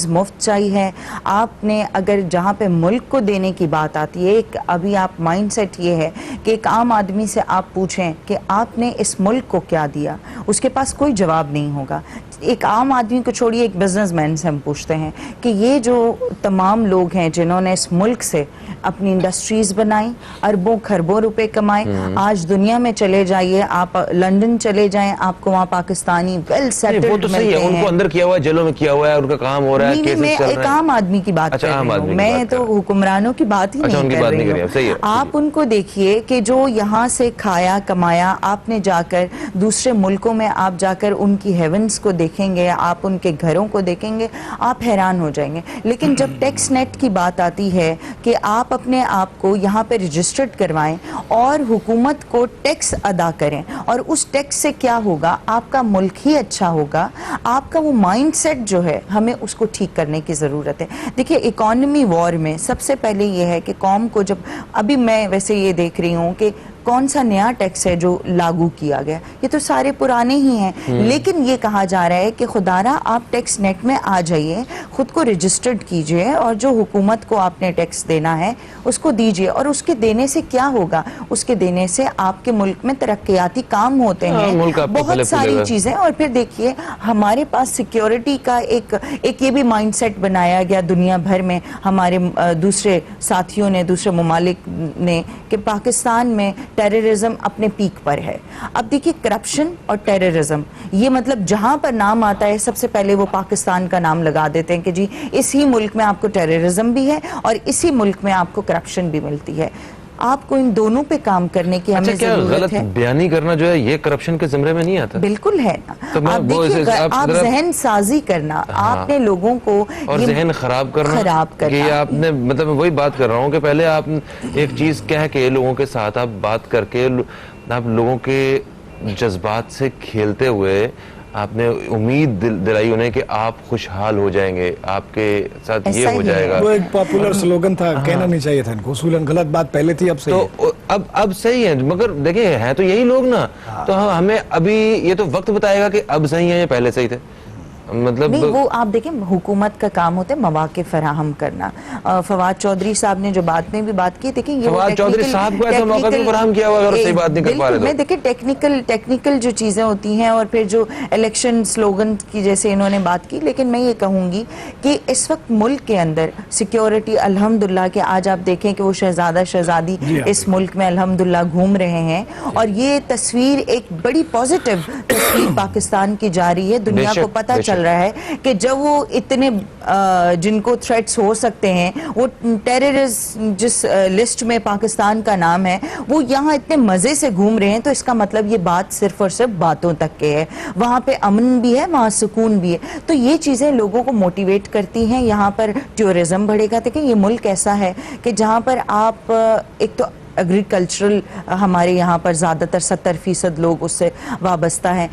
مفت چاہیے. آپ نے اگر جہاں پہ ملک کو دینے کی بات آتی ہے، ایک ابھی آپ مائنڈ سیٹ یہ ہے کہ ایک عام آدمی سے آپ پوچھیں کہ آپ نے اس ملک کو کیا دیا، اس کے پاس کوئی جواب نہیں ہوگا. ایک عام آدمی کو چھوڑیے، ایک بزنس مین سے ہم پوچھتے ہیں کہ یہ جو تمام لوگ ہیں جنہوں نے اس ملک سے اپنی انڈسٹریز بنائیں، اربوں خربوں روپے کمائے، آج دنیا میں چلے جائیے، آپ لنڈن چلے جائیں، آپ کو وہاں پاکستانی ویل سیٹلڈ وہ تو صحیح ہے، ان کو اندر کیا ہوا ہے، جیلوں میں کیا ہوا ہے، ان کا کام ہو رہا ہے، کیسز چل رہے ہیں. میں ایک عام آدمی کی بات کر رہی ہوں، میں تو حکمرانوں کی بات ہی نہیں کر رہی ہوں. آپ ان کو دیکھیے کہ جو یہاں سے کھایا کمایا، آپ نے جا کر دوسرے ملکوں میں آپ جا کر ان کی ہیونز کو دیکھیں گے، آپ ان کے گھروں کو دیکھیں گے، آپ حیران ہو جائیں گے. لیکن جب ٹیکس نیٹ کی بات آتی ہے کہ آپ اپنے آپ کو یہاں پہ رجسٹرڈ کروائیں اور حکومت کو ٹیکس ادا کریں، اور اس ٹیکس سے کیا ہوگا، آپ کا ملک ہی اچھا ہوگا. آپ کا وہ مائنڈ سیٹ جو ہے ہمیں اس کو ٹھیک کرنے کی ضرورت ہے. دیکھیے اکانومی وار میں سب سے پہلے یہ ہے کہ قوم کو، جب ابھی میں ویسے یہ دیکھ رہی ہوں کہ کون سا نیا ٹیکس ہے جو لاگو کیا گیا، یہ تو سارے پرانے ہی ہیں، لیکن یہ کہا جا رہا ہے کہ خدارہ آپ ٹیکس نیٹ میں آ جائیے، خود کو رجسٹرڈ کیجئے، اور جو حکومت کو آپ نے ٹیکس دینا ہے اس کو دیجئے. اور اس کے دینے سے کیا ہوگا، اس کے دینے سے آپ کے ملک میں ترقیاتی کام ہوتے ہیں، بہت ساری چیزیں. اور پھر دیکھیے ہمارے پاس سیکیورٹی کا ایک یہ بھی مائنڈ سیٹ بنایا گیا دنیا بھر میں ہمارے دوسرے ساتھیوں نے، دوسرے ممالک نے، کہ پاکستان میں ٹیررزم اپنے پیک پر ہے. اب دیکھیے کرپشن اور ٹیررزم، یہ مطلب جہاں پر نام آتا ہے سب سے پہلے وہ پاکستان کا نام لگا دیتے ہیں کہ جی اسی ملک میں آپ کو ٹیررزم بھی ہے اور اسی ملک میں آپ کو کرپشن بھی ملتی ہے. آپ کو ان دونوں پہ کام کرنے کی ہمیں ضرورت ہے. غلط بیانی کرنا جو ہے یہ کرپشن کے زمرے میں نہیں آتا؟ بالکل ہے نا. آپ دیکھیے، آپ ذہن سازی کرنا، آپ نے لوگوں کو اور ذہن خراب کرنا، کہ آپ نے مطلب میں وہی بات کر رہا ہوں کہ پہلے آپ ایک چیز کہہ کے لوگوں کے ساتھ آپ بات کر کے آپ لوگوں کے جذبات سے کھیلتے ہوئے آپ نے امید دلائی انہیں کہ آپ خوشحال ہو جائیں گے، آپ کے ساتھ یہ ہو جائے گا. وہ ایک پاپولر سلوگن تھا، کہنا نہیں چاہیے تھا ان کو، اصولاً غلط بات پہلے تھی، اب صحیح ہے. تو اب صحیح ہے، مگر دیکھیں ہیں تو یہی لوگ نا، تو ہمیں ابھی یہ تو وقت بتائے گا کہ اب صحیح ہیں یا پہلے صحیح تھے. مطلب نہیں، وہ آپ دیکھیں حکومت کا کام ہوتا ہے مواقع فراہم کرنا. فواد چودھری صاحب نے جو بات میں بھی بات کی، دیکھیں یہ فواد چودھری صاحب کو ایسا موقع بھی فراہم کیا ہوا اگر صحیح بات نہیں کر پا رہے تو. میں دیکھیں ٹیکنیکل جو چیزیں ہوتی ہیں، اور پھر جو الیکشن سلوگن کی جیسے انہوں نے بات کی، لیکن میں یہ کہوں گی کہ اس وقت ملک کے اندر سیکیورٹی الحمدللہ کہ آج آپ دیکھیں کہ وہ شہزادہ شہزادی اس ملک میں الحمدللہ گھوم رہے ہیں، اور یہ تصویر ایک بڑی پازیٹیو تصویر پاکستان کی جا رہی ہے. دنیا کو پتہ چل چل رہا ہے کہ جب وہ اتنے جن کو تھریٹس ہو سکتے ہیں، وہ ٹیررسٹ جس لسٹ میں پاکستان کا نام ہے، وہ یہاں اتنے مزے سے گھوم رہے ہیں، تو اس کا مطلب یہ بات صرف اور صرف باتوں تک کے ہے. وہاں پہ امن بھی ہے، وہاں سکون بھی ہے. تو یہ چیزیں لوگوں کو موٹیویٹ کرتی ہیں. یہاں پر ٹورزم بڑھے گا. دیکھیں یہ ملک ایسا ہے کہ جہاں پر آپ ایک تو ایگریکلچرل ہمارے یہاں پر زیادہ تر 70% لوگ اس سے وابستہ ہیں،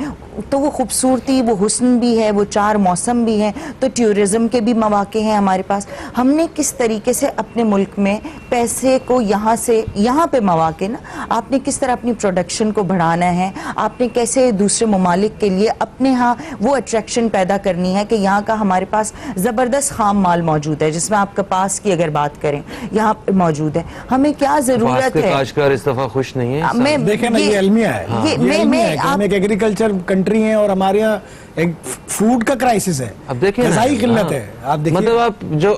تو وہ خوبصورتی، وہ حسن بھی ہے، وہ 4 موسم بھی ہیں، تو ٹورزم کے بھی مواقع ہیں ہمارے پاس. ہم نے کس طریقے سے اپنے ملک میں پیسے کو یہاں سے یہاں پہ مواقع نا، آپ نے کس طرح اپنی پروڈکشن کو بڑھانا ہے، آپ نے کیسے دوسرے ممالک کے لیے اپنے ہاں وہ اٹریکشن پیدا کرنی ہے کہ یہاں کا ہمارے پاس زبردست خام مال موجود ہے، جس میں آپ کپاس کی اگر بات کریں یہاں پہ موجود ہے. ہمیں کیا ضرورت کے کاشتکار اس دفعہ خوش نہیں ہے. میں دیکھیں نا، یہ المیہ ہے، یہ المیہ ہے کہ ہم ایک ایگریکلچر کنٹری ہیں اور ہمارے یہاں ایک فوڈ کا کرائسس ہے، اب دیکھیں غذائی قلت ہے. آپ دیکھیں مطلب آپ جو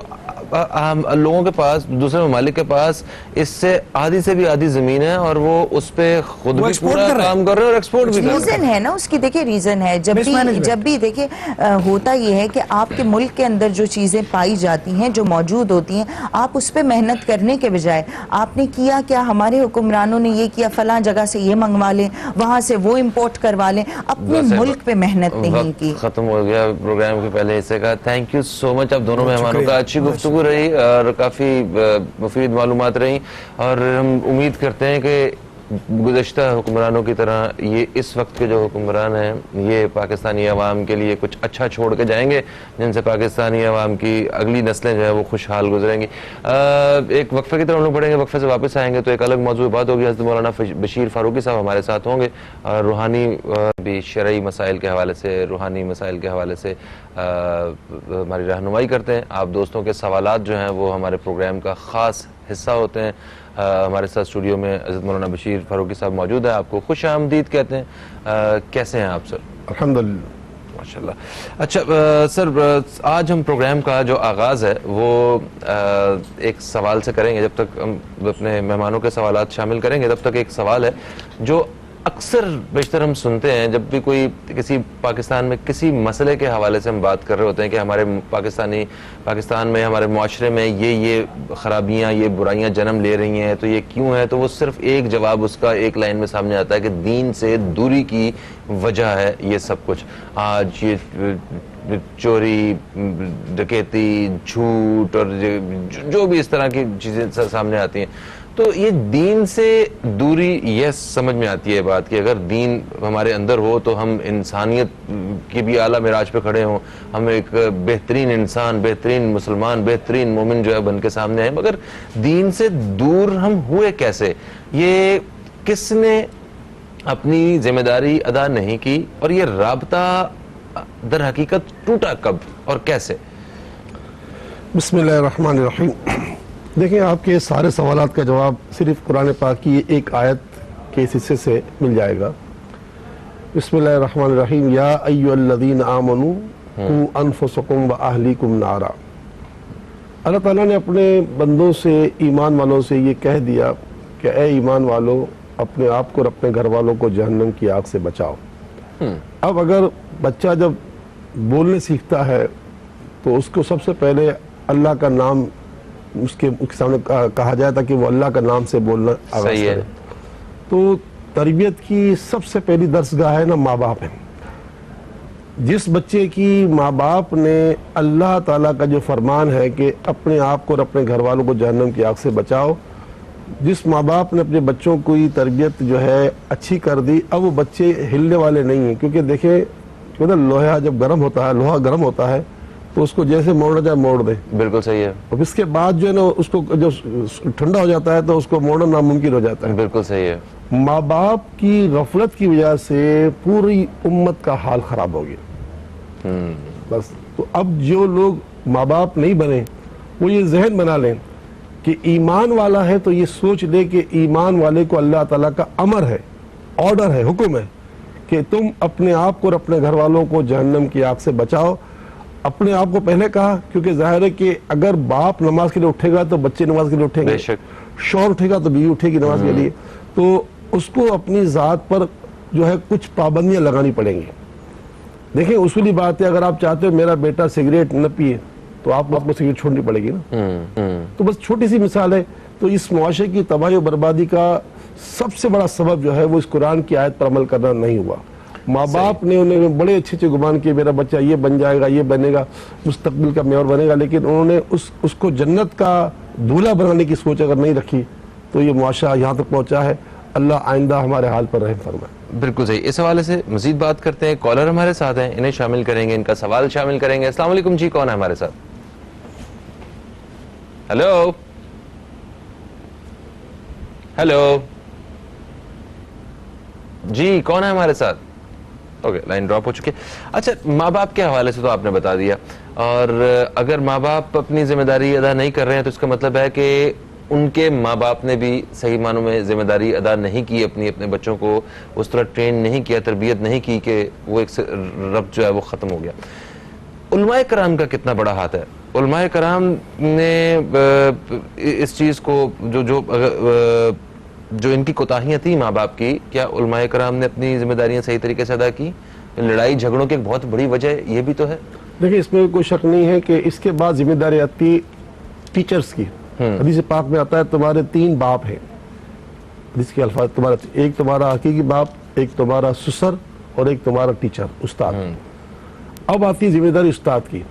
لوگوں کے پاس، دوسرے ممالک کے پاس اس سے آدھی سے بھی آدھی زمین ہے اور وہ اس پہ خود بھی پورا کام کر رہے ہیں اور ایکسپورٹ بھی کر رہے ہیں. ریزن ہے نا اس کی، دیکھیں ریزن ہے جب بھی دیکھیں ہوتا یہ ہے کہ آپ کے ملک کے اندر جو چیزیں پائی جاتی ہیں، جو موجود ہوتی ہیں، آپ اس پہ محنت کرنے کے بجائے آپ نے کیا کیا، ہمارے حکمرانوں نے یہ کیا، فلاں جگہ سے یہ منگوا لیں، وہاں سے وہ امپورٹ کروا لیں، اپنے ملک پہ محنت نہیں کی. ختم ہو گیا پروگرام کے پہلے حصے کا. تھینک یو سو مچ آپ دونوں مہمانوں کا. اچھی گفتگو رہی اور کافی مفید معلومات رہی، اور ہم امید کرتے ہیں کہ گزشتہ حکمرانوں کی طرح یہ اس وقت کے جو حکمران ہیں یہ پاکستانی عوام کے لیے کچھ اچھا چھوڑ کے جائیں گے، جن سے پاکستانی عوام کی اگلی نسلیں جو ہے وہ خوشحال گزریں گی. ایک وقفے کی طرف ہم لوگ پڑھیں گے، وقفے سے واپس آئیں گے تو ایک الگ موضوع بات ہوگی. حضرت مولانا بشیر فاروقی صاحب ہمارے ساتھ ہوں گے، اور روحانی بھی شرعی مسائل کے حوالے سے، روحانی مسائل کے حوالے سے ہماری رہنمائی کرتے ہیں. آپ دوستوں کے سوالات جو ہیں وہ ہمارے پروگرام کا خاص حصہ ہوتے ہیں. ہمارے ساتھ اسٹوڈیو میں حضرت مولانا بشیر فاروقی صاحب موجود ہیں. آپ کو خوش آمدید کہتے ہیں. کیسے ہیں آپ سر؟ الحمدللہ ماشاءاللہ. اچھا سر، آج ہم پروگرام کا جو آغاز ہے وہ ایک سوال سے کریں گے. جب تک ہم اپنے مہمانوں کے سوالات شامل کریں گے تب تک ایک سوال ہے جو اکثر بیشتر ہم سنتے ہیں جب بھی کوئی کسی پاکستان میں کسی مسئلے کے حوالے سے ہم بات کر رہے ہوتے ہیں کہ ہمارے پاکستان میں، ہمارے معاشرے میں یہ خرابیاں، یہ برائیاں جنم لے رہی ہیں، تو یہ کیوں ہے؟ تو وہ صرف ایک جواب اس کا ایک لائن میں سامنے آتا ہے کہ دین سے دوری کی وجہ ہے یہ سب کچھ. آج یہ چوری، ڈکیتی، جھوٹ اور جو بھی اس طرح کی چیزیں سامنے آتی ہیں، تو یہ دین سے دوری. یس، سمجھ میں آتی ہے بات کہ اگر دین ہمارے اندر ہو تو ہم انسانیت کی بھی اعلیٰ معراج پہ کھڑے ہوں، ہم ایک بہترین انسان، بہترین مسلمان، بہترین مومن جو ہے بن کے سامنے آئے. مگر دین سے دور ہم ہوئے کیسے؟ یہ کس نے اپنی ذمہ داری ادا نہیں کی، اور یہ رابطہ در حقیقت ٹوٹا کب اور کیسے؟ بسم اللہ الرحمن الرحیم. دیکھیں، آپ کے سارے سوالات کا جواب صرف قرآن پاک کی ایک آیت کے اس حصے سے مل جائے گا. بسم اللہ الرحمن الرحیم. یا ایھا الذین آمنوا قوا انفسکم واہلیکم نارا. اللہ تعالیٰ نے اپنے بندوں سے، ایمان والوں سے یہ کہہ دیا کہ اے ایمان والو، اپنے آپ کو اور اپنے گھر والوں کو جہنم کی آگ سے بچاؤ. اب اگر بچہ جب بولنے سیکھتا ہے تو اس کو سب سے پہلے اللہ کا نام اس کے سامنے کہا جائے تاکہ وہ اللہ کا نام سے بولنا آغاز کرے. تو تربیت کی سب سے پہلی درسگاہ ہے نا ماں باپ ہے. جس بچے کی ماں باپ نے اللہ تعالیٰ کا جو فرمان ہے کہ اپنے آپ کو اور اپنے گھر والوں کو جہنم کی آگ سے بچاؤ، جس ماں باپ نے اپنے بچوں کو یہ تربیت جو ہے اچھی کر دی، اب وہ بچے ہلنے والے نہیں ہیں. کیونکہ دیکھیں لوہا جب گرم ہوتا ہے تو اس کو جیسے موڑنا جائے موڑ دے. بالکل صحیح ہے. اور اس کے بعد جو ہے نا اس کو جو ٹھنڈا ہو جاتا ہے تو اس کو موڑنا ناممکن ہو جاتا ہے. بالکل صحیح ہے. ماں باپ کی غفلت کی وجہ سے پوری امت کا حال خراب ہو گیا. بس تو اب جو لوگ ماں باپ نہیں بنے وہ یہ ذہن بنا لیں کہ ایمان والا ہے تو یہ سوچ لے کہ ایمان والے کو اللہ تعالیٰ کا امر ہے، آرڈر ہے، حکم ہے کہ تم اپنے آپ کو اور اپنے گھر والوں کو جہنم کی آگ سے بچاؤ. اپنے آپ کو پہلے کہا کیونکہ ظاہر ہے کہ اگر باپ نماز کے لیے اٹھے گا تو بچے نماز کے لیے اٹھیں گے، شوہر اٹھے گا تو بیوی اٹھے گی نماز کے لیے. تو اس کو اپنی ذات پر جو ہے کچھ پابندیاں لگانی پڑیں گی. دیکھیں اصولی بات ہے، اگر آپ چاہتے ہو میرا بیٹا سگریٹ نہ پیے تو آپ کو سگریٹ چھوڑنی پڑے گی نا. تو بس چھوٹی سی مثال ہے. تو اس معاشرے کی تباہی و بربادی کا سب سے بڑا سبب جو ہے وہ اس قرآن کی آیت پر عمل کرنا نہیں ہوا. ماں باپ نے انہیں بڑے اچھے گمان کیے میرا بچہ یہ بن جائے گا، یہ بنے گا، مستقبل کا معیار بنے گا، لیکن انہوں نے اس کو جنت کا دولہا بنانے کی سوچ اگر نہیں رکھی تو یہ معاشرہ یہاں تک پہنچا ہے. اللہ آئندہ ہمارے حال پر رحم فرمائے. بالکل صحیح. اس حوالے سے مزید بات کرتے ہیں. کالر ہمارے ساتھ ہیں، انہیں شامل کریں گے، ان کا سوال شامل کریں گے. السلام علیکم جی، کون ہے ہمارے ساتھ؟ ہیلو ہیلو جی، کون ہے ہمارے ساتھ؟ اوکے، لائن ڈراپ ہو چکی ہے. اچھا، ماں باپ کے حوالے سے تو آپ نے بتا دیا، اور اگر ماں باپ اپنی ذمہ داری ادا نہیں کر رہے ہیں تو اس کا مطلب ہے کہ ان کے ماں باپ نے بھی صحیح معنوں میں ذمہ داری ادا نہیں کی، اپنے بچوں کو اس طرح ٹرین نہیں کیا، تربیت نہیں کی کہ وہ ایک ربط جو ہے وہ ختم ہو گیا. علماء کرام کا کتنا بڑا ہاتھ ہے؟ علماء کرام نے اس چیز کو جو ان کی کوتاہیاں تھیں ماں باپ کی، کیا علماء کرام نے اپنی ذمہ داریاں صحیح طریقے سے ادا کی؟ لڑائی جھگڑوں کی ایک بہت بڑی وجہ یہ بھی تو ہے. دیکھیں اس میں کوئی شک نہیں ہے کہ اس کے بعد ذمہ داری آتی ٹیچرز کی. حدیث پاک میں آتا ہے تمہارے 3 باپ ہیں. حدیث کے الفاظ ایک تمہارا حقیقی باپ، ایک تمہارا سسر، اور ایک تمہارا ٹیچر استاد. اب آتی ذمہ داری استاد کی.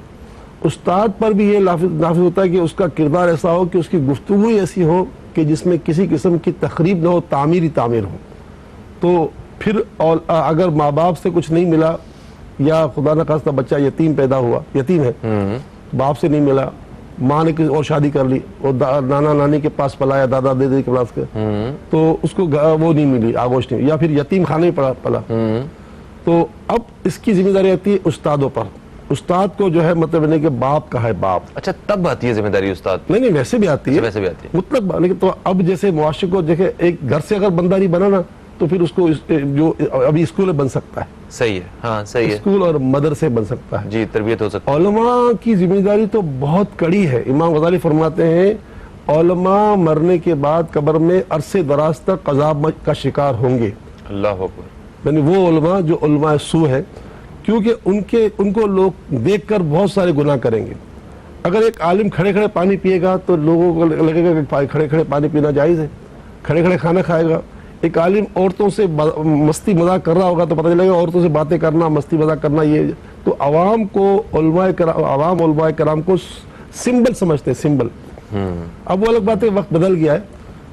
استاد پر بھی یہ نافذ ہوتا ہے کہ اس کا کردار ایسا ہو کہ اس کی گفتگو ایسی ہو کہ جس میں کسی قسم کی تخریب نہ ہو، تعمیر ہو. تو پھر اگر ماں باپ سے کچھ نہیں ملا، یا خدا نخواستہ بچہ یتیم ہے، باپ سے نہیں ملا، ماں نے کسی اور شادی کر لی اور نانا نانی کے پاس پلایا، دادا دادی کے پاس، تو اس کو وہ نہیں ملی، آگوش نہیں، یا پھر یتیم خانے میں پلا. تو اب اس کی ذمہ داری آتی ہے استادوں پر. استاد کو جو ہے مطلب کہ باپ کا ہے باپ. اچھا، تب آتی ہے ذمہ داری استاد؟ نہیں، ویسے بھی آتی ہے مطلب. لیکن تو اب جیسے معاشرے کو دیکھیں، ایک گھر سے اگر بندہ نہیں بنا نا تو پھر اس کو جو ابھی اسکول بن سکتا ہے. صحیح ہے، ہاں صحیح ہے. اسکول اور مدرسے بن سکتا ہے. جی، تربیت ہو سکتا ہے. علماء کی ذمہ داری تو بہت کڑی ہے. امام غزالی فرماتے ہیں علماء مرنے کے بعد قبر میں عرصے دراز تک عذاب کا شکار ہوں گے. اللہ اکبر. یعنی وہ علماء جو علماء سو ہے، کیونکہ ان کو لوگ دیکھ کر بہت سارے گناہ کریں گے. اگر ایک عالم کھڑے کھڑے پانی پیے گا تو لوگوں کو لگے گا کہ کھڑے کھڑے پانی پینا جائز ہے. کھڑے کھڑے کھانا کھائے گا. ایک عالم عورتوں سے مستی مذاق کر رہا ہوگا تو پتہ چلے گا عورتوں سے باتیں کرنا، مستی مذاق کرنا یہ. تو عوام علماء کرام کو سمبل سمجھتے ہیں، سمبل. اب وہ الگ بات ہے، وقت بدل گیا ہے.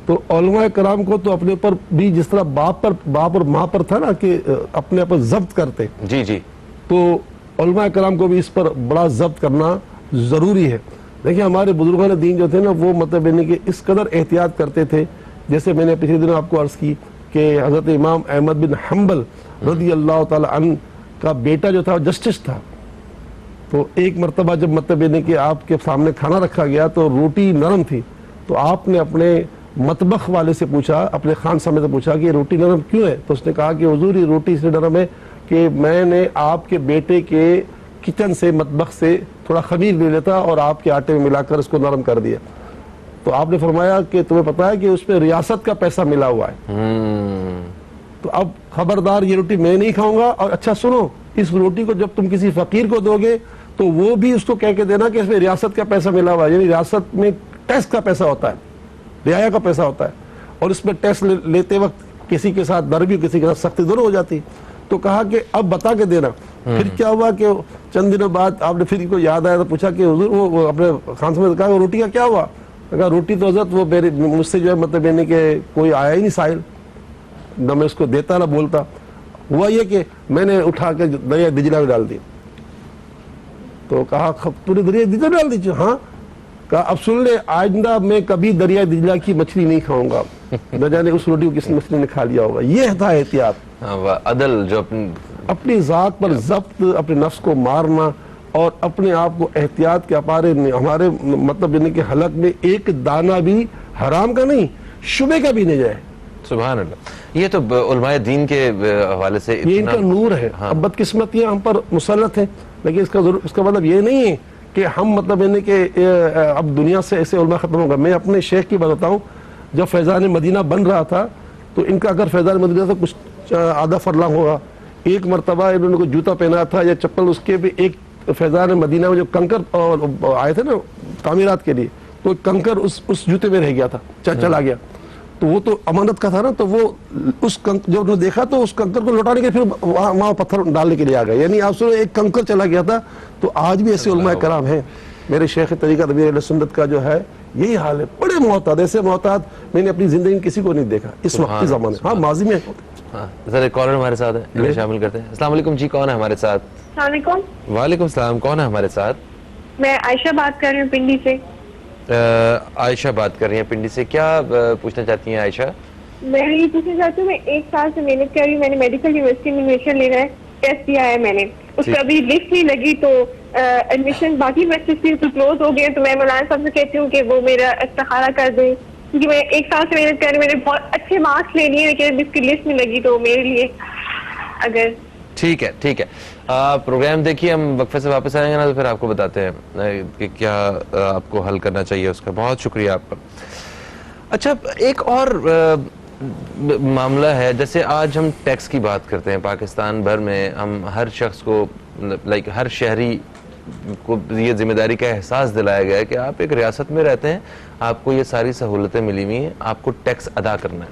تو علماء کرام کو تو اپنے اوپر بھی جس طرح باپ اور ماں پر تھا نا کہ اپنے اوپر ضبط کرتے، جی، تو علماء کرام کو بھی اس پر بڑا ضبط کرنا ضروری ہے. دیکھیں ہمارے بزرگان دین جو تھے نا، وہ مطلب یعنی کہ اس قدر احتیاط کرتے تھے. جیسے میں نے پچھلے دنوں آپ کو عرض کی کہ حضرت امام احمد بن حنبل رضی اللہ تعالی عنہ کا بیٹا جو تھا جسٹس تھا. تو ایک مرتبہ جب مطلب یعنی کہ آپ کے سامنے کھانا رکھا گیا تو روٹی نرم تھی، تو آپ نے اپنے مطبخ والے سے پوچھا، اپنے خان سامنے سے پوچھا کہ یہ روٹی نرم کیوں ہے؟ تو اس نے کہا کہ حضور یہ روٹی اس لیے نرم ہے کہ میں نے آپ کے بیٹے کے کچن سے، مطبخ سے تھوڑا خمیر لے لیتا اور آپ کے آٹے میں ملا کر اس کو نرم کر دیا. تو آپ نے فرمایا کہ تمہیں پتا ہے کہ اس میں ریاست کا پیسہ ملا ہوا ہے. تو اب خبردار یہ روٹی میں نہیں کھاؤں گا. اور اچھا سنو، اس روٹی کو جب تم کسی فقیر کو دو گے تو وہ بھی اس کو کہہ کے دینا کہ اس میں ریاست کا پیسہ ملا ہوا ہے. یعنی ریاست میں ٹیکس کا پیسہ ہوتا ہے، رعایا کا پیسہ ہوتا ہے، اور اس میں ٹیکس لیتے وقت کسی کے ساتھ نرمی، کسی کے ساتھ سختی دونوں ہو جاتی. تو کہا کہ اب بتا کے دینا. پھر کیا ہوا کہ چند دنوں بعد آپ نے پھر کو یاد آیا تو پوچھا کہ حضور وہ اپنے خان سے کہا روٹی کا کیا ہوا؟ کہا روٹی تو حضرت وہ مجھ سے جو ہے مطلب یعنی کہ کوئی آیا ہی نہیں سائل، نہ میں اس کو دیتا نہ بولتا. ہوا یہ کہ میں نے اٹھا کے دریا دجلہ میں ڈال دی. تو کہا تو نے دریا دجلہ ڈال دی؟ ہاں. کہا اب سن لے، آئندہ میں کبھی دریا دجلہ کی مچھلی نہیں کھاؤں گا. نہ جانے اس روٹی کو کس مچھلی نے کھا لیا ہوگا. یہ تھا احتیاط، عدل، جو اپنی ذات پر ضبط، اپنے نفس کو مارنا اور اپنے آپ کو احتیاط کے ہمارے مطلب یعنی کہ حلق میں ایک دانہ بھی حرام کا نہیں، شبے کا بھی نہیں جائے. سبحان اللہ. یہ تو علماء دین کے حوالے سے یہ ان کا نور ہے. اب بدقسمتی ہم پر مسلط ہے، لیکن اس کا مطلب یہ نہیں ہے کہ ہم مطلب یعنی کہ اب دنیا سے ایسے علماء ختم ہوگا. میں اپنے شیخ کی بات بتاؤں، جب فیضان مدینہ بن رہا تھا تو ان کا اگر فیضان مدینہ سے کچھ آدھا فرلانگ ہوگا ایک مرتبہ انہوں نے کوئی جوتا پہنا تھا یا چپل، اس کے بھی ایک فیضان مدینہ میں جو کنکر آئے تھے نا تعمیرات کے لیے، تو کنکر اس جوتے میں رہ گیا تھا، چلا گیا، تو وہ تو امانت کا تھا نا، تو وہ اس جب انہوں نے دیکھا تو اس کنکر کو لوٹانے کے پھر وہاں پتھر ڈالنے کے لیے آ گئے، یعنی آپ سنو ایک کنکر چلا گیا تھا. تو آج بھی ایسے علماء کرام ہیں. میرے شیخ طریقہ امیر اہل سنت کا جو ہے یہی حال ہے، بڑے محتاط، ایسے محتاط میں نے اپنی زندگی میں کسی کو نہیں دیکھا اس وقت کے زمانے. ہاں ماضی میں سر ایک کالر ہمارے ساتھ ہے، شامل کرتے ہیں. السلام علیکم جی، کون ہے ہمارے ساتھ؟ السلام علیکم. وعلیکم السلام، کون ہے ہمارے ساتھ؟ میں عائشہ بات کر رہی ہوں پنڈی سے. عائشہ بات کر رہی ہیں پنڈی سے، کیا پوچھنا چاہتی ہیں عائشہ؟ میں یہ پوچھنا چاہتی ہوں، میں 1 سال سے محنت کر رہی ہوں، میں نے میڈیکل یونیورسٹی میں ایڈمیشن لینا ہے، ٹیسٹ دیا ہے میں نے، اس کا ابھی لسٹ نہیں لگی، تو ایڈمیشن باقی یونیورسٹی تو کلوز ہو گئے، تو میں مولانا صاحب سے کہتی ہوں کہ وہ میرا استخارہ کر دیں، کیونکہ میں 1 سال سے محنت کر رہی ہوں، میں نے بہت اچھے مارکس لے لیے، لیکن اس کی لسٹ نہیں لگی، تو میرے لیے اگر ٹھیک ہے ٹھیک ہے، پروگرام دیکھیے، ہم وقفے سے واپس آئیں گے نا تو پھر آپ کو بتاتے ہیں کہ کیا آپ کو حل کرنا چاہیے اس کا. بہت شکریہ آپ کا. اچھا ایک اور معاملہ ہے، جیسے آج ہم ٹیکس کی بات کرتے ہیں پاکستان بھر میں، ہم ہر شخص کو ہر شہری کو یہ ذمہ داری کا احساس دلایا گیا ہے کہ آپ ایک ریاست میں رہتے ہیں، آپ کو یہ ساری سہولتیں ملی ہوئی ہیں، آپ کو ٹیکس ادا کرنا ہے.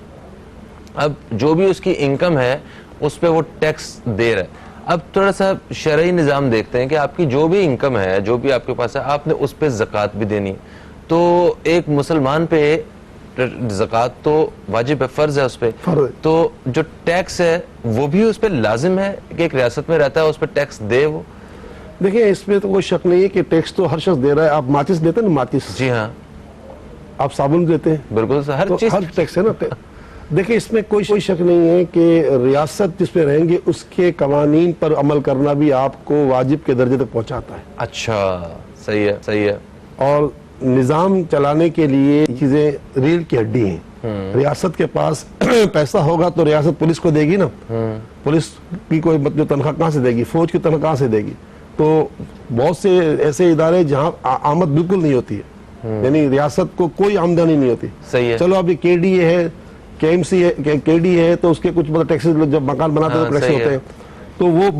اب جو بھی اس کی انکم ہے اس پہ وہ ٹیکس دے رہا ہے. اب تھوڑا سا شرعی نظام دیکھتے ہیں کہ آپ کی جو بھی انکم ہے، جو بھی آپ کے پاس ہے، آپ نے اس پہ زکوٰۃ بھی دینی. تو ایک مسلمان پہ زکوٰۃ تو واجب ہے، فرض ہے اس پہ، تو جو ٹیکس ہے وہ بھی اس پہ لازم ہے کہ ایک ریاست میں رہتا ہے اس پہ ٹیکس دے. وہ دیکھیں اس میں تو کوئی شک نہیں ہے کہ ٹیکس تو ہر شخص دے رہا ہے. آپ ماچس دیتے ہیں نا، ماچس، جی ہاں، آپ صابن دیتے ہیں، بالکل ہر چیز ہر ٹیکس ہے نا. دیکھیں اس میں کوئی شک نہیں ہے کہ ریاست جس پہ رہیں گے اس کے قوانین پر عمل کرنا بھی آپ کو واجب کے درجے تک پہنچاتا ہے. اچھا صحیح ہے صحیح ہے. اور نظام چلانے کے لیے چیزیں ریل کی ہڈی ہیں. ریاست کے پاس پیسہ ہوگا تو ریاست پولیس کو دے گی نا، پولیس کی کوئی جو تنخواہ کہاں سے دے گی، فوج کی تنخواہ کہاں سے دے گی. تو بہت سے ایسے ادارے جہاں آمد بالکل نہیں ہوتی ہے، یعنی ریاست کو کوئی آمدنی نہیں ہوتی. صحیح ہے. چلو ابھی کے ڈی اے ہے، کے ایم سی ہے، کے ڈی ہے، تو اس کے کچھ ٹیکسز جب مکان بناتے ہیں تو ٹیکس ہوتے ہیں، تو وہ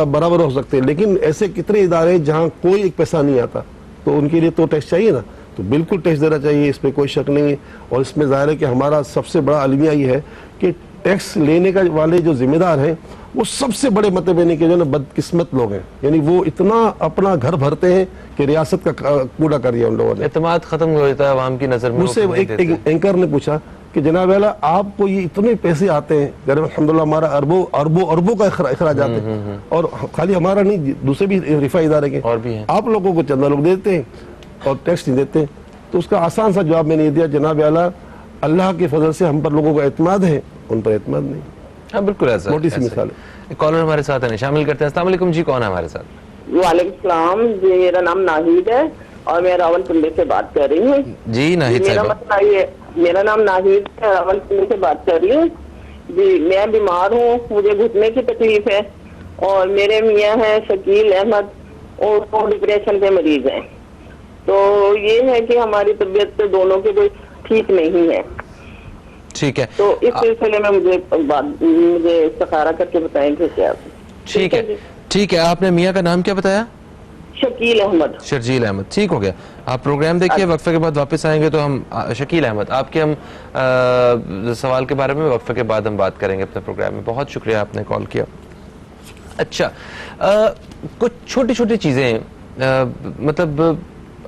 برابر ہو سکتے ہیں. لیکن ایسے کتنے ادارے جہاں کوئی ایک پیسہ نہیں آتا، تو ان کے لیے تو ٹیکس چاہیے نا. تو بالکل ٹیکس دینا چاہیے، اس پہ کوئی شک نہیں ہے. اور اس میں ظاہر ہے کہ ہمارا سب سے بڑا المیہ یہ ہے کہ ٹیکس لینے کا والے جو ذمہ دار ہیں وہ سب سے بڑے مطلب یعنی کہ جو نا بدقسمت لوگ ہیں. یعنی وہ اتنا اپنا گھر بھرتے ہیں کہ ریاست کا کوڑا کر دیا ان لوگوں نے. اعتماد ختم ہو جاتا ہے عوام کی نظر میں. مجھ سے ایک اینکر نے پوچھا کہ جناب اعلیٰ آپ کو یہ اتنے پیسے آتے ہیں، الحمدللہ ہمارا اربوں کا اخراجات ہیں، اور خالی ہمارا نہیں، دوسرے بھی رفاہی ادارے کے اور بھی ہیں، آپ لوگوں کو چندہ لوگ دیتے ہیں اور ٹیکس نہیں دیتے. تو اس کا آسان سا جواب میں نے دیا، جناب اعلیٰ اللہ کے فضل سے ہم پر لوگوں کا اعتماد ہے، ان پر اعتماد نہیں. ہاں بالکل ایسا، موٹی سی مثال ہے. کالر ہمارے ساتھ ہیں، شامل کرتے ہیں. السلام علیکم جی، کون ہے ہمارے ساتھ؟ وعلیکم السلام جی، میرا نام ناہید ہے اور میں راول پنڈی سے بات کر رہی ہوں. جی ناہید صاحبہ. میرا نام ناہید ہے، راول پنڈی سے بات کر رہی ہوں جی. میں بیمار ہوں، مجھے گھٹنے کی تکلیف ہے، اور میرے میاں ہیں شکیل احمد، اور وہ ڈپریشن کے مریض ہیں. تو یہ ہے کہ ہماری طبیعت تو دونوں کی کوئی ٹھیک نہیں ہے. ٹھیک ہے، تو اس سلسلے میں مجھے استخارہ کر کے بتائیں کہ کیا. ٹھیک ہے ٹھیک ہے. آپ نے میاں کا نام کیا بتایا؟ شکیل احمد. شرجیل احمد. ٹھیک ہو گیا. آپ پروگرام دیکھیے، وقفے کے بعد واپس آئیں گے تو ہم شکیل احمد آپ کے ہم سوال کے بارے میں وقفے کے بعد ہم بات کریں گے اپنے پروگرام میں. بہت شکریہ آپ نے کال کیا. اچھا کچھ چھوٹی چھوٹی چیزیں، مطلب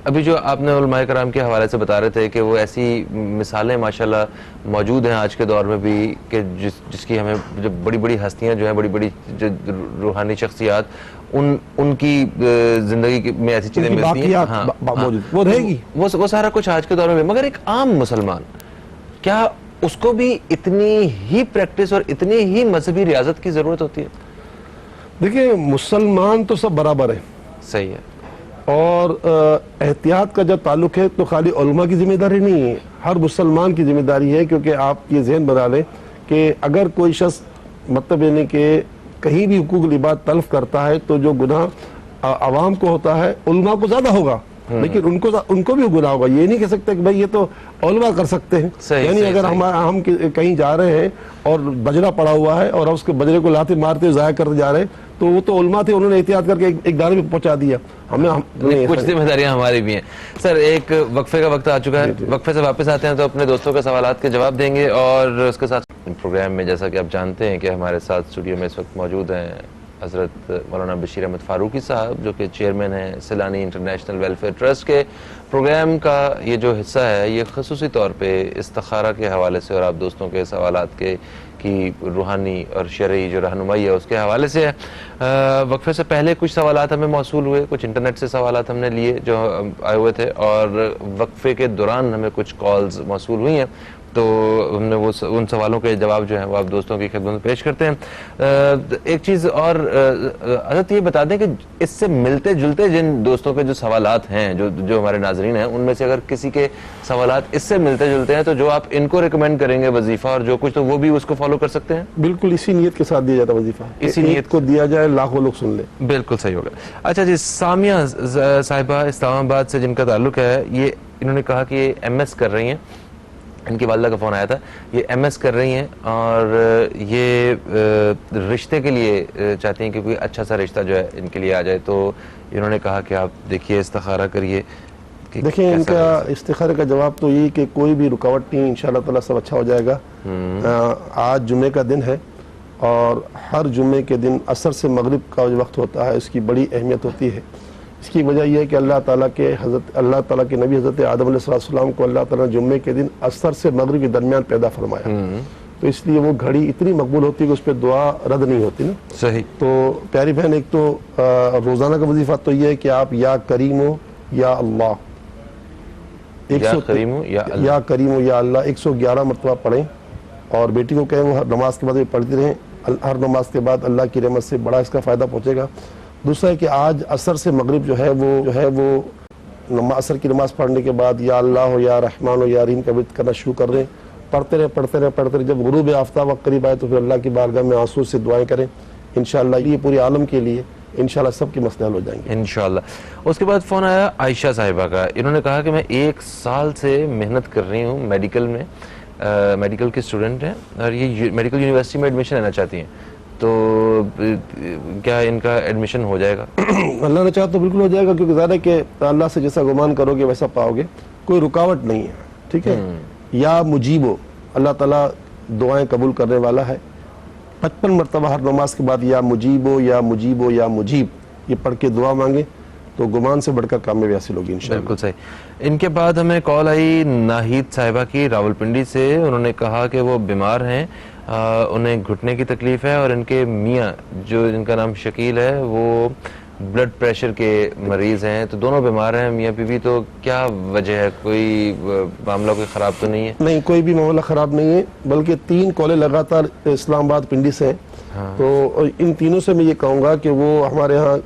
ابھی جو آپ نے علماء کرام کے حوالے سے بتا رہے تھے کہ وہ ایسی مثالیں ماشاءاللہ موجود ہیں آج کے دور میں بھی کہ جس کی ہمیں جو بڑی بڑی ہستیاں جو ہیں، بڑی بڑی جو روحانی شخصیات، ان کی زندگی میں ایسی چیزیں ملتی ہیں، ہاں وہ رہے گی، وہ سارا کچھ آج کے دور میں. مگر ایک عام مسلمان کیا اس کو بھی اتنی ہی پریکٹس اور اتنی ہی مذہبی ریاضت کی ضرورت ہوتی ہے؟ دیکھیں مسلمان تو سب برابر ہیں. صحیح ہے. اور احتیاط کا جب تعلق ہے تو خالی علماء کی ذمہ داری نہیں ہے، ہر مسلمان کی ذمہ داری ہے. کیونکہ آپ یہ ذہن بنا لیں کہ اگر کوئی شخص مطلب یعنی کہ کہیں بھی حقوق العباد تلف کرتا ہے تو جو گناہ عوام کو ہوتا ہے علماء کو زیادہ ہوگا. لیکن ان کو بھی گناہ ہوگا. یہ نہیں کہہ سکتے کہ بھائی یہ تو علماء کر سکتے ہیں. یعنی اگر ہم کہیں جا رہے ہیں اور بجرا پڑا ہوا ہے اور اس کے بجرے کو لاتے مارتے ضائع کرتے جا رہے ہیں, تو وہ تو علماء تھے, انہوں نے احتیاط کر کے ایک دانے پہ پہنچا دیا. ہمیں کچھ ذمہ داریاں ہماری بھی ہیں. سر ایک وقفے کا وقت آ چکا ہے, وقفے سے واپس آتے ہیں تو اپنے دوستوں کے سوالات کے جواب دیں گے, اور اس کے ساتھ پروگرام میں جیسا کہ آپ جانتے ہیں کہ ہمارے ساتھ اسٹوڈیو میں اس وقت موجود ہیں حضرت مولانا بشیر احمد فاروقی صاحب, جو کہ چیئرمین ہیں سیلانی انٹرنیشنل ویلفیئر ٹرسٹ کے. پروگرام کا یہ جو حصہ ہے یہ خصوصی طور پہ استخارہ کے حوالے سے اور آپ دوستوں کے سوالات کی روحانی اور شرعی جو رہنمائی ہے اس کے حوالے سے ہے. وقفے سے پہلے کچھ سوالات ہمیں موصول ہوئے, کچھ انٹرنیٹ سے سوالات ہم نے لیے جو آئے ہوئے تھے, اور وقفے کے دوران ہمیں کچھ کالز موصول ہوئی ہیں, تو ہم نے ان سوالوں کے جواب جو ہیں وہ آپ دوستوں کی خدمت میں پیش کرتے ہیں. ایک چیز اور حضرت یہ بتا دیں کہ اس سے ملتے جلتے جن دوستوں کے جو سوالات ہیں جو ہمارے ناظرین ہیں, ان میں سے اگر کسی کے سوالات اس سے ملتے جلتے ہیں تو جو آپ ان کو ریکمینڈ کریں گے وظیفہ اور جو کچھ, تو وہ بھی اس کو فالو کر سکتے ہیں. بالکل اسی نیت کے ساتھ دیا جاتا وظیفہ, اسی نیت کو دیا جائے, لاکھوں لوگ سن لیں. بالکل صحیح ہوگا. اچھا جی, سامیہ صاحبہ اسلام آباد سے جن کا تعلق ہے, یہ انہوں نے کہا کہ یہ ایم ایس کر رہی ہیں, ان کی والدہ کا فون آیا تھا, یہ ایم ایس کر رہی ہیں اور یہ رشتے کے لیے چاہتی ہیں کہ کوئی اچھا سا رشتہ جو ہے ان کے لیے آ جائے, تو انہوں نے کہا کہ آپ دیکھیے استخارہ کریے. دیکھیں ان کا استخارے کا جواب تو یہی کہ کوئی بھی رکاوٹ نہیں, انشاءاللہ تعالیٰ سب اچھا ہو جائے گا. آج جمعے کا دن ہے اور ہر جمعے کے دن عصر سے مغرب کا جو وقت ہوتا ہے اس کی بڑی اہمیت ہوتی ہے. اس کی وجہ یہ ہے کہ اللہ تعالیٰ کے نبی حضرت آدم علیہ السلام کو اللہ تعالیٰ نے جمعے کے دن عصر سے مغرب کے درمیان پیدا فرمایا, تو اس لیے وہ گھڑی اتنی مقبول ہوتی ہے کہ اس پہ دعا رد نہیں ہوتی نا. صحیح. تو پیاری بہن, ایک تو روزانہ کا وظیفہ تو یہ ہے کہ آپ یا کریم ہو یا اللہ, یا کریم ہو یا اللہ 111 مرتبہ پڑھیں, اور بیٹی کو کہیں وہ ہر نماز کے بعد پڑھتی رہیں. ہر نماز کے بعد اللہ کی رحمت سے بڑا اس کا فائدہ پہنچے گا. دوسرا ہے کہ آج عصر سے مغرب جو ہے وہ عصر کی نماز پڑھنے کے بعد یا اللہ ہو یا رحمان ہو یا رحیم کا ورد کرنا شروع کر رہے ہیں. پڑھتے رہے. جب غروب آفتاب وقت قریب آئے تو پھر اللہ کی بارگاہ میں آنسو سے دعائیں کریں. انشاءاللہ یہ پورے عالم کے لیے انشاءاللہ سب کے مسئلے حل ہو جائیں گے انشاءاللہ. اس کے بعد فون آیا عائشہ صاحبہ کا, انہوں نے کہا کہ میں 1 سال سے محنت کر رہی ہوں میڈیکل میں, میڈیکل کی اسٹوڈنٹ ہیں اور یہ میڈیکل یونیورسٹی میں ایڈمیشن لینا چاہتی ہیں, تو کیا ان کا ایڈمیشن ہو جائے گا؟ اللہ نے چاہا تو بالکل ہو جائے گا, کیونکہ ظاہر ہے کہ اللہ سے جیسا گمان کرو گے ویسا پاؤ گے, کوئی رکاوٹ نہیں ہے. ٹھیک ہے. یا مجیب ہو, اللہ تعالیٰ دعائیں قبول کرنے والا ہے. 55 مرتبہ ہر نماز کے بعد یا مجیب ہو یا مجیب ہو یا مجیب یہ پڑھ کے دعا مانگے تو گمان سے بڑھ کر کامیابی حاصل ہوگی انشاءاللہ. بالکل صحیح. ان کے بعد ہمیں کال آئی ناہید صاحبہ کی راولپنڈی سے, انہوں نے کہا کہ وہ بیمار ہیں, انہیں گھٹنے کی تکلیف ہے, اور ان کے میاں جو جن کا نام شکیل ہے وہ بلڈ پریشر کے مریض ہیں, تو دونوں بیمار ہیں میاں بیوی. تو کیا وجہ ہے, کوئی معاملہ کوئی خراب تو نہیں ہے؟ نہیں, کوئی بھی معاملہ خراب نہیں ہے, بلکہ 3 کالیں لگاتار اسلام آباد پنڈی سے ہیں. تو ان تینوں سے میں یہ کہوں گا کہ وہ ہمارے ہاں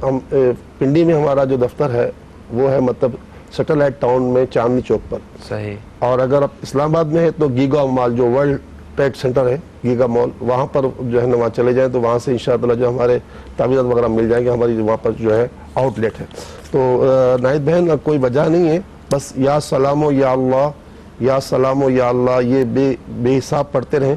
پنڈی میں ہمارا جو دفتر ہے وہ ہے مطلب سیٹلائٹ ٹاؤن میں چاندنی چوک پر. صحیح. اور اگر آپ اسلام آباد میں ہے تو گیگا مال جو ورلڈ ٹریڈ سینٹر ہے, گیگا مال, وہاں پر جو ہے وہاں چلے جائیں تو وہاں سے انشاءاللہ جو ہمارے تعویذات وغیرہ مل جائیں گے. ہماری وہاں پر جو ہے آؤٹ لیٹ ہے. تو ناہید بہن کوئی وجہ نہیں ہے, بس یا سلام و یا اللہ, یا سلام و یا اللہ یہ بے حساب پڑھتے رہیں,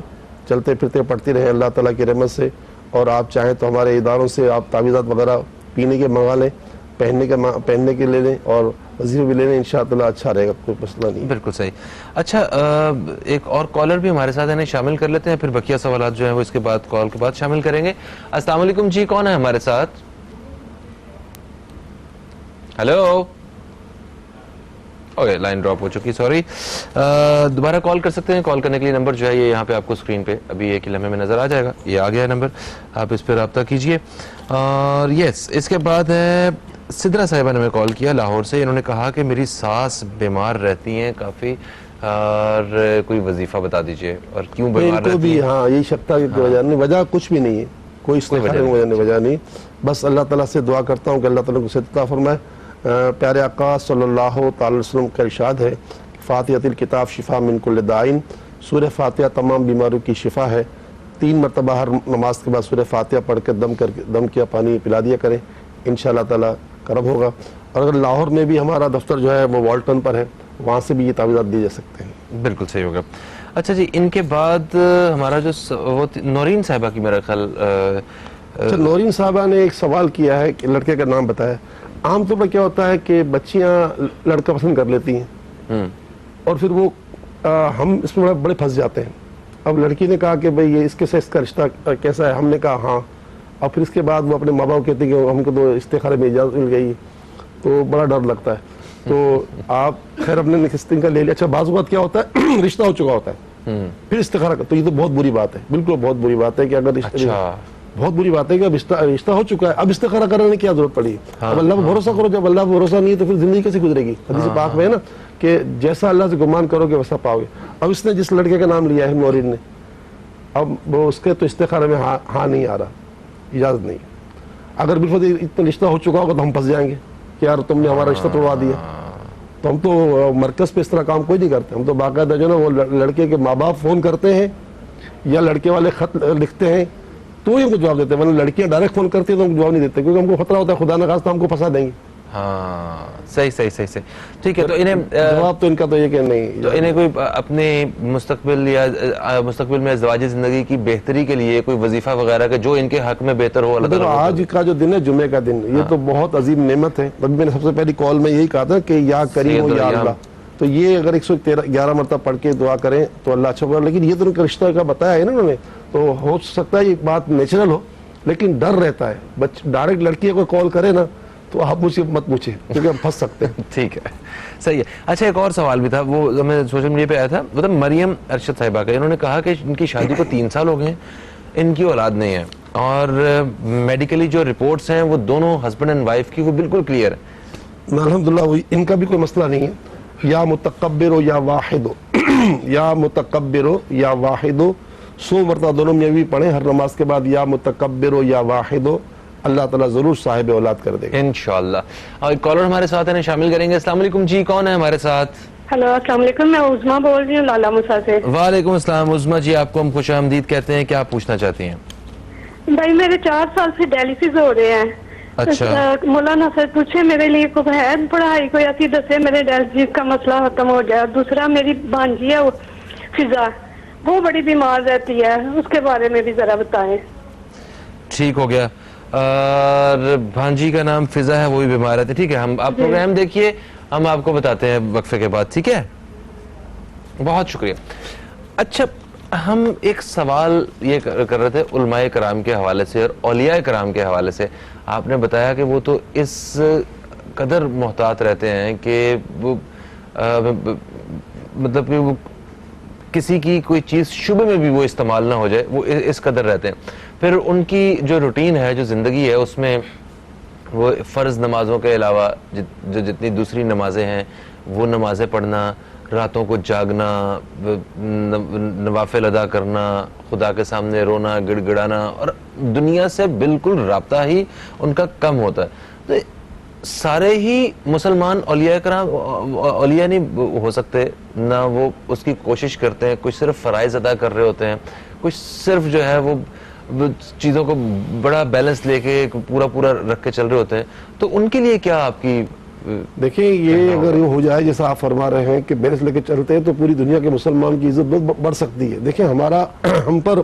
چلتے پھرتے پڑھتے رہیں اللہ تعالیٰ کی رحمت سے. اور آپ چاہیں تو ہمارے اداروں سے آپ تعویذات وغیرہ پینے کے منگا لیں, پہننے کے لے لیں, اور وظیفے بھی لے لیں, انشاءاللہ اچھا رہے گا, کوئی مسئلہ نہیں. بالکل صحیح. اچھا, ایک اور کالر بھی ہمارے ساتھ انہیں شامل کر لیتے ہیں, پھر بقیہ سوالات جو ہیں وہ اس کے بعد کال کے بعد شامل کریں گے. السلام علیکم جی, کون ہے ہمارے ساتھ؟ ہیلو. اوکے, لائن ڈراپ ہو چکی, سوری. دوبارہ کال کر سکتے ہیں. کال کرنے کے لیے نمبر جو ہے یہ یہاں پہ آپ کو اسکرین پہ ابھی ایک لمحے میں نظر آ جائے گا, یہ آ گیا ہے نمبر, آپ اس پہ رابطہ کیجئے. اور یس, اس کے بعد ہے سدرا صاحبہ نے ہمیں کال کیا لاہور سے, انہوں نے کہا کہ میری ساس بیمار رہتی ہیں کافی, اور کوئی وظیفہ بتا دیجئے, اور کیوں بیمار رہتی ہیں؟ ہاں, یہی شکتا کی وجہ نہیں, وجہ کچھ بھی نہیں ہے, کوئی وجہ نہیں. بس اللہ تعالیٰ سے دعا کرتا ہوں کہ اللہ تعالیٰ کو صحت عطا فرمائے. پیارے آقا صلی اللہ تعالی علیہ وسلم کا ارشاد ہے, فاتحۃ الکتاب شفا من کل دائن, سورہ فاتحہ تمام بیماریوں کی شفا ہے. 3 مرتبہ ہر نماز کے بعد سورہ فاتحہ پڑھ کر دم کیا پانی پلا دیا کریں, انشاءاللہ تعالیٰ کرم ہوگا. اور اگر لاہور میں بھی ہمارا دفتر جو ہے وہ والٹن پر ہے, وہاں سے بھی یہ تعویذات دیے جا سکتے ہیں. بالکل صحیح ہوگا. اچھا جی, ان کے بعد ہمارا جو وہ نورین صاحبہ کی میرا خیال اچھا, نورین صاحبہ نے ایک سوال کیا ہے کہ لڑکے کا نام بتایا. عام طور پر کیا ہوتا ہے کہ بچیاں لڑکا پسند کر لیتی ہیں اور پھر وہ ہم اس میں بڑے پھنس جاتے ہیں. اب لڑکی نے کہا کہ بھئی یہ اس کے ساتھ اس کا رشتہ کیسا ہے, ہم نے کہا ہاں, اور پھر اس کے بعد وہ اپنے ماں باپ کہتے ہیں کہ ہم کو تو استخارے میں اجازت مل گئی, تو بڑا ڈر لگتا ہے. تو آپ خیر اپنے نکستنگ کا لے لیا. اچھا, بعض اوقات کیا ہوتا ہے رشتہ ہو چکا ہوتا ہے پھر استخارہ کا, تو یہ تو بہت بری بات ہے, بالکل بہت بری بات ہے کہ اگر بہت بری بات ہے کہ اب رشتہ ہو چکا ہے, اب استخارہ کرنے کی کیا ضرورت پڑی. اب اللہ پر بھروسہ کرو, جب اللہ پر بھروسہ نہیں ہے تو پھر زندگی کیسے گزرے گی. حدیث پاک میں ہے نا کہ جیسا اللہ سے گمان کرو گے ویسا پاؤ گے. اب اس نے جس لڑکے کا نام لیا ہے نورین نے, اب وہ اس کے تو استخارہ میں ہاں نہیں آ رہا, اجازت نہیں. اگر بالفعل اتنا رشتہ ہو چکا ہوگا تو ہم پھنس جائیں گے کہ یار تم نے ہمارا رشتہ توڑوا دیا. تو ہم تو مرکز پہ اس طرح کام کوئی نہیں کرتے. ہم تو باقاعدہ جو نا وہ لڑکے کے ماں باپ فون کرتے ہیں یا لڑکے والے خط لکھتے ہیں تو ہی ہم کو جواب دیتے ہیں, ورنہ لڑکیاں ڈائریکٹ فون کرتی ہیں تو ہم کو جواب نہیں دیتے, کیونکہ ہم کو خطرہ ہوتا ہے خدا نہ خواستہ ہم کو پھنسا دیں گے. ہاں صحیح صحیح صحیح صحیح ٹھیک ہے. تو انہیں جواب تو ان کا تو یہ کہ نہیں, تو انہیں کوئی اپنے مستقبل یا مستقبل میں ازدواجی زندگی کی بہتری کے لیے کوئی وظیفہ وغیرہ کا جو ان کے حق میں بہتر ہو. اللہ تعالیٰ آج کا جو دن ہے جمعے کا دن, یہ تو بہت عظیم نعمت ہے. میں نے سب سے پہلی کال میں یہی کہا تھا کہ یا کریم ہو یا اللہ, تو یہ اگر 111 مرتبہ پڑھ کے دعا کریں تو اللہ اچھا ہوگا. لیکن یہ تو ان کا رشتہ کا بتایا ہے نا انہوں نے, تو ہو سکتا ہے یہ بات نیچرل ہو, لیکن ڈر رہتا ہے. ڈائریکٹ لڑکی کو کال کرے نا تو آپ مجھ سے مت پوچھیں کیونکہ ہم پھنس سکتے ہیں. ٹھیک ہے, صحیح ہے. اچھا, ایک اور سوال بھی تھا, وہ ہمیں سوشل میڈیا پہ آیا تھا, مطلب مریم ارشد صاحبہ کا. انہوں نے کہا کہ ان کی شادی کو 3 سال ہو گئے ہیں, ان کی اولاد نہیں ہے, اور میڈیکلی جو رپورٹس ہیں وہ دونوں ہسبینڈ اینڈ وائف کی وہ بالکل کلیئر ہے. الحمدللہ ان کا بھی کوئی مسئلہ نہیں ہے. یا متکبر ہو یا واحد ہو, یا متکبر ہو یا واحد ہو, 100 مرتبہ دونوں میں بھی پڑھیں ہر نماز کے بعد, یا متکبر ہو یا واحد ہو, اللہ تعالیٰ ضرور صاحب اولاد کر دے گا انشاءاللہ. اور ایک کالر ہمارے ساتھ ہیں, شامل کریں گے. السلام علیکم جی, کون ہے ہمارے ساتھ؟ ہلو, السلام علیکم, میں عظما بول رہی ہوں لالا مسا سے. وعلیکم السلام عظما جی, آپ کو ہم خوش آمدید کہتے ہیں. کیا آپ پوچھنا چاہتی ہیں؟ بھائی میرے 4 سال سے ڈائلسس ہو رہے ہیں. اچھا, مولانا سر پوچھے میرے لیے کوئی ہے پڑھائی کوئی ایسی دسے میرے ڈائلسس کا مسئلہ ختم ہو جائے. دوسرا میری بھانجی ہے فضا, وہ بڑی بیمار رہتی ہے, اس کے بارے میں بھی ذرا بتائیں. ٹھیک ہو گیا. اور بھانجی کا نام فضا ہے, وہ بھی بیمار ہے. ٹھیک ہے, ہم آپ پروگرام دیکھیے, ہم آپ کو بتاتے ہیں وقفے کے بعد. ٹھیک ہے, بہت شکریہ. اچھا, ہم ایک سوال یہ کر رہے تھے علماء کرام کے حوالے سے اور اولیاء کرام کے حوالے سے. آپ نے بتایا کہ وہ تو اس قدر محتاط رہتے ہیں کہ وہ مطلب کہ وہ کسی کی کوئی چیز شبہ میں بھی وہ استعمال نہ ہو جائے, وہ اس قدر رہتے ہیں. پھر ان کی جو روٹین ہے, جو زندگی ہے, اس میں وہ فرض نمازوں کے علاوہ جو جتنی دوسری نمازیں ہیں وہ نمازیں پڑھنا, راتوں کو جاگنا, نوافل ادا کرنا, خدا کے سامنے رونا گڑ گڑانا, اور دنیا سے بالکل رابطہ ہی ان کا کم ہوتا ہے. تو سارے ہی مسلمان اولیاء کرام اولیاء نہیں ہو سکتے, نہ وہ اس کی کوشش کرتے ہیں. کچھ صرف فرائض ادا کر رہے ہوتے ہیں, کچھ صرف جو ہے وہ چیزوں کو بڑا بیلنس لے کے پورا رکھ کے چل رہے ہوتے ہیں. تو ان کے لیے کیا آپ کی دیکھیں, یہ اگر ہو جائے جیسا آپ فرما رہے ہیں کہ بیلنس لے کے چلتے ہیں تو پوری دنیا کے مسلمان کی عزت بڑھ سکتی ہے. دیکھیں, ہم پر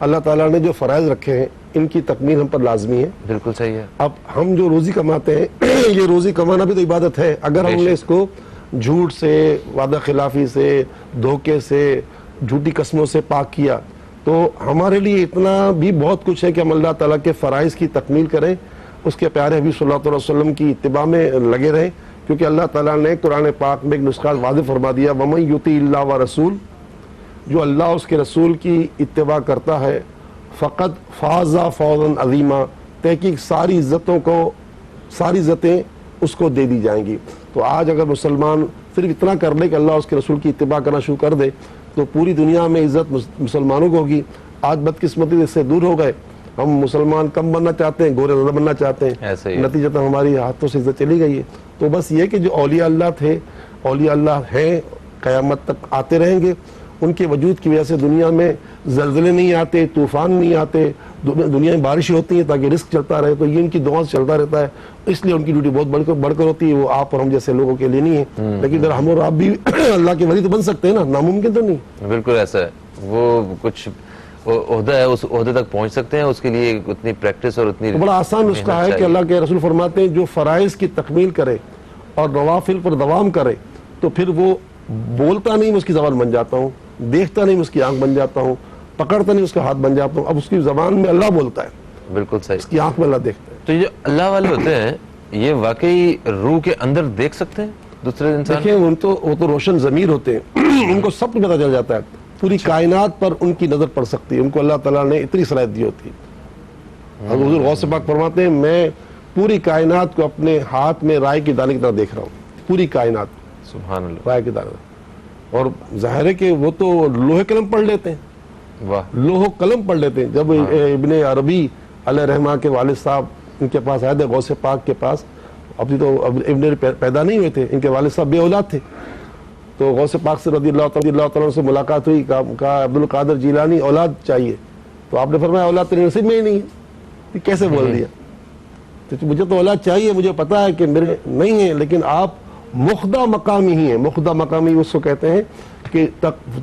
اللہ تعالیٰ نے جو فرائض رکھے ہیں ان کی تکمیل ہم پر لازمی ہے. بالکل صحیح ہے. اب ہم جو روزی کماتے ہیں یہ روزی کمانا بھی تو عبادت ہے. اگر ہم نے اس کو جھوٹ سے, وعدہ خلافی سے, دھوکے سے, جھوٹی قسموں سے پاک کیا تو ہمارے لیے اتنا بھی بہت کچھ ہے کہ ہم اللہ تعالیٰ کے فرائض کی تکمیل کریں, اس کے پیارے حبیب صلی اللہ علیہ وسلم کی اتباع میں لگے رہیں. کیونکہ اللہ تعالیٰ نے قرآن پاک میں ایک نسخہ واضح فرما دیا, وَمَن يُطِعِ اللَّهَ وَرَسُولَهُ, جو اللہ اس کے رسول کی اتباع کرتا ہے, فقط فَازَ فَوْزًا عَظِيمًا, تحقیق ساری عزتیں اس کو دے دی جائیں گی. تو آج اگر مسلمان صرف اتنا کر لے کہ اللہ اس کے رسول کی اتباع کرنا شروع کر دے تو پوری دنیا میں عزت مسلمانوں کو ہوگی. آج بدقسمتی اس سے دور ہو گئے, ہم مسلمان کم بننا چاہتے ہیں, گورے زیادہ بننا چاہتے ہیں, نتیجتاً ہماری ہاتھوں سے عزت چلی گئی ہے. تو بس یہ کہ جو اولیاء اللہ تھے, اولیاء اللہ ہیں, قیامت تک آتے رہیں گے, ان کے وجود کی وجہ سے دنیا میں زلزلے نہیں آتے, طوفان نہیں آتے, دنیا میں بارشیں ہوتی ہیں تاکہ رزق چلتا رہے. تو یہ ان کی دعا سے چلتا رہتا ہے, اس لیے ان کی ڈیوٹی بہت بڑھ کر ہوتی ہے. وہ آپ اور ہم جیسے لوگوں کے لیے نہیں ہے, لیکن اگر ہم اور آپ بھی اللہ کے ولی تو بن سکتے ہیں نا, ناممکن تو نہیں. بالکل ایسا ہے, وہ کچھ عہدہ ہے, اس عہدے تک پہنچ سکتے ہیں, اس کے لیے اتنی پریکٹس اور اتنی بڑا آسان نسخہ ہے کہ اللہ کے رسول فرماتے ہیں جو فرائض کی تکمیل کرے اور نوافل پر دوام کرے تو پھر وہ بولتا نہیں, میں اس کی زبان بن جاتا ہوں, دیکھتا نہیں, میں اس کی آنکھ بن جاتا ہوں, پکڑتا نہیں, اس کا ہاتھ بن جاتا ہوں. اب اس کی زبان میں اللہ بولتا ہے, بالکل صحیح, اس کی آنکھ میں اللہ دیکھتا ہے. تو یہ جو اللہ والے ہوتے ہیں یہ واقعی روح کے اندر دیکھ سکتے ہیں دوسرے انسان؟ دیکھیں وہ تو روشن ضمیر ہوتے ہیں, ان کو سب کچھ پتہ چل جاتا ہے, پوری کائنات پر ان کی نظر پڑ سکتی ہے. ان کو اللہ تعالیٰ نے اتنی صلاحیت دی ہوتی ہے. حضور غوث پاک فرماتے ہیں میں پوری کائنات کو اپنے ہاتھ میں رائے کی دانے کی طرح دیکھ رہا ہوں, پوری کائنات سبحان اللہ, رائے کی دانے. اور ظاہر ہے کہ وہ تو لوح قلم پڑھ لیتے ہیں, واہ, لوح قلم پڑھ لیتے ہیں. جب ابن عربی علیہ رحمہ کے والد صاحب ان کے پاس آئے تھے غوث پاک کے پاس, ابھی تو ابن پیدا نہیں ہوئے تھے, ان کے والد صاحب بے اولاد تھے. تو غوث پاک سے رضی اللہ تعالیٰ سے ملاقات ہوئی, کہا عبد القادر جیلانی اولاد چاہیے. تو آپ نے فرمایا اولاد تیرے نصیب میں ہی نہیں ہے. کیسے بول دیا؟ تو مجھے تو اولاد چاہیے, مجھے پتا ہے کہ میرے نہیں ہے, لیکن آپ مخدہ مقامی ہی ہیں. مخدہ مقامی اس کو کہتے ہیں کہ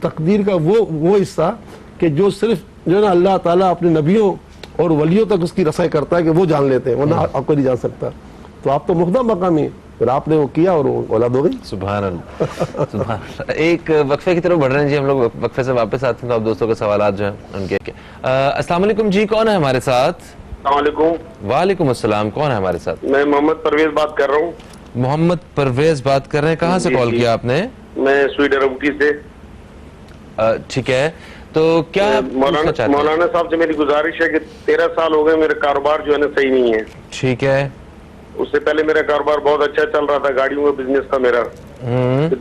تقدیر کا وہ حصہ کہ جو صرف جو ہے نا اللہ تعالیٰ اپنے نبیوں اور ولیوں تک اس کی رسائی کرتا ہے کہ وہ جان لیتے ہیں, ورنہ آپ کو نہیں جان سکتا. تو آپ تو مخدہ مقامی ہیں, پھر آپ نے وہ کیا اور وہ اولاد ہو گئی. سبحان اللہ, سبحان اللہ. ایک وقفے کی طرف بڑھ رہے ہیں جی, ہم لوگ وقفے سے واپس آتے ہیں تو آپ دوستوں کے سوالات جو ہیں ان کے. السلام علیکم جی, کون ہے ہمارے ساتھ؟ السلام علیکم. وعلیکم السلام, کون ہے ہمارے ساتھ؟ میں محمد پرویز بات کر رہا ہوں. محمد پرویز بات کر رہے ہیں, کہاں سے کال کیا آپ نے؟ میں سویڈن روٹی سے. ٹھیک ہے, تو کیا مولانا صاحب سے میری گزارش ہے کہ 13 سال ہو گئے, میرا کاروبار جو ہے نا صحیح نہیں ہے. ٹھیک ہے, اس سے پہلے میرا کاروبار بہت اچھا چل رہا تھا, گاڑیوں کا بزنس تھا میرا.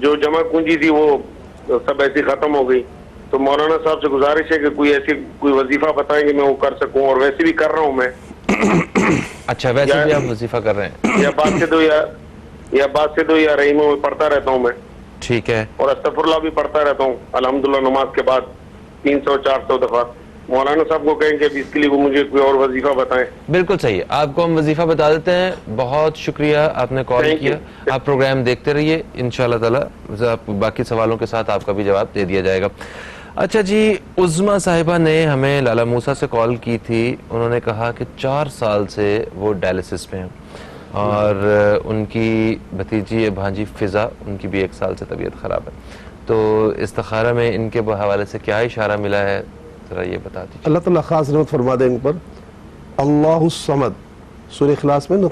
جو جمع پونجی تھی وہ سب ایسی ختم ہو گئی. تو مولانا صاحب سے گزارش ہے کہ کوئی وظیفہ بتائیں گے میں وہ کر سکوں, اور ویسے بھی کر رہا ہوں میں. اچھا, ویسے بھی آپ وظیفہ کر رہے ہیں؟ یا بات سے دو یا رحیموں میں پڑھتا رہتا ہوں میں. ٹھیک ہے, اور استغفر اللہ بھی پڑھتا رہتا ہوں الحمدللہ نماز کے بعد 300-400 دفعہ. مولانا صاحب کو کہیں کہ اس کے لیے وہ مجھے کوئی اور وظیفہ بتائیں. بالکل صحیح ہے, آپ کو ہم وظیفہ بتا دیتے ہیں. بہت شکریہ آپ نے کال کیا. آپ پروگرام دیکھتے رہیے, انشاءاللہ تعالی باقی سوالوں کے ساتھ آپ کا بھی جواب دے دیا جائے گا. اچھا جی, عظما صاحبہ نے ہمیں لالا موسیٰ سے کال کی تھی. انہوں نے کہا کہ 4 سال سے وہ ڈائلسس پہ ہیں اور ان کی بھتیجی بھانجی فضا, ان کی بھی 1 سال سے طبیعت خراب ہے. تو استخارہ میں ان کے حوالے سے کیا اشارہ ملا ہے, ذرا یہ بتا دیجیے. اللہ تعالیٰ خاص رحمت فرما دے ان پر. اللہ الصمد, سورہ اخلاص میں نا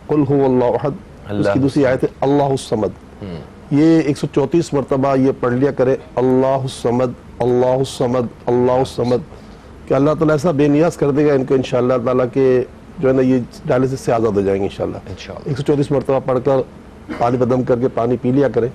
قل هو اللہ احد, اس کی دوسری آیت ہے اللہ الصمد. یہ 134 مرتبہ یہ پڑھ لیا کرے, اللہ الصمد اللہ الصمد اللہ الصمد, کہ اللہ تعالیٰ ایسا بے نیاز کر دے گا ان کو انشاءاللہ تعالیٰ کہ جو ہے نا یہ ڈائلسس سے آزاد ہو جائیں گے انشاءاللہ. 134 مرتبہ پڑھ کر پانی پہ دم کر کے پانی پی لیا کرے,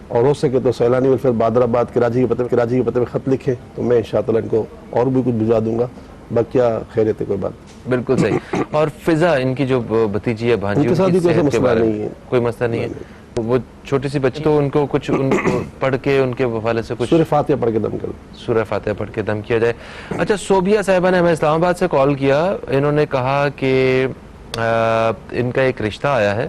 اور ہو سکے تو سیلانی ویلفیئر بادر آباد کراچی کے پتے پہ خط لکھیں تو میں انشاءاللہ ان کو اور بھی کچھ بھجوا دوں گا. باقی خیریت ہے, کوئی بات. بالکل صحیح. اور فضا ان کی جو بھتیجی ہے بھانجی, ان کے ساتھ بھی کوئی مسئلہ نہیں ہے, کوئی مسئلہ نہیں ہے. وہ چھوٹی سی بچی, تو ان کو کچھ ان کو پڑھ کے ان کے حوالے سے کچھ سورہ فاتحہ پڑھ کے دم کر, سورہ فاتحہ پڑھ کے دم کیا جائے. اچھا, صوبیہ صاحبہ نے ہمیں اسلام آباد سے کال کیا. انہوں نے کہا کہ ان کا ایک رشتہ آیا ہے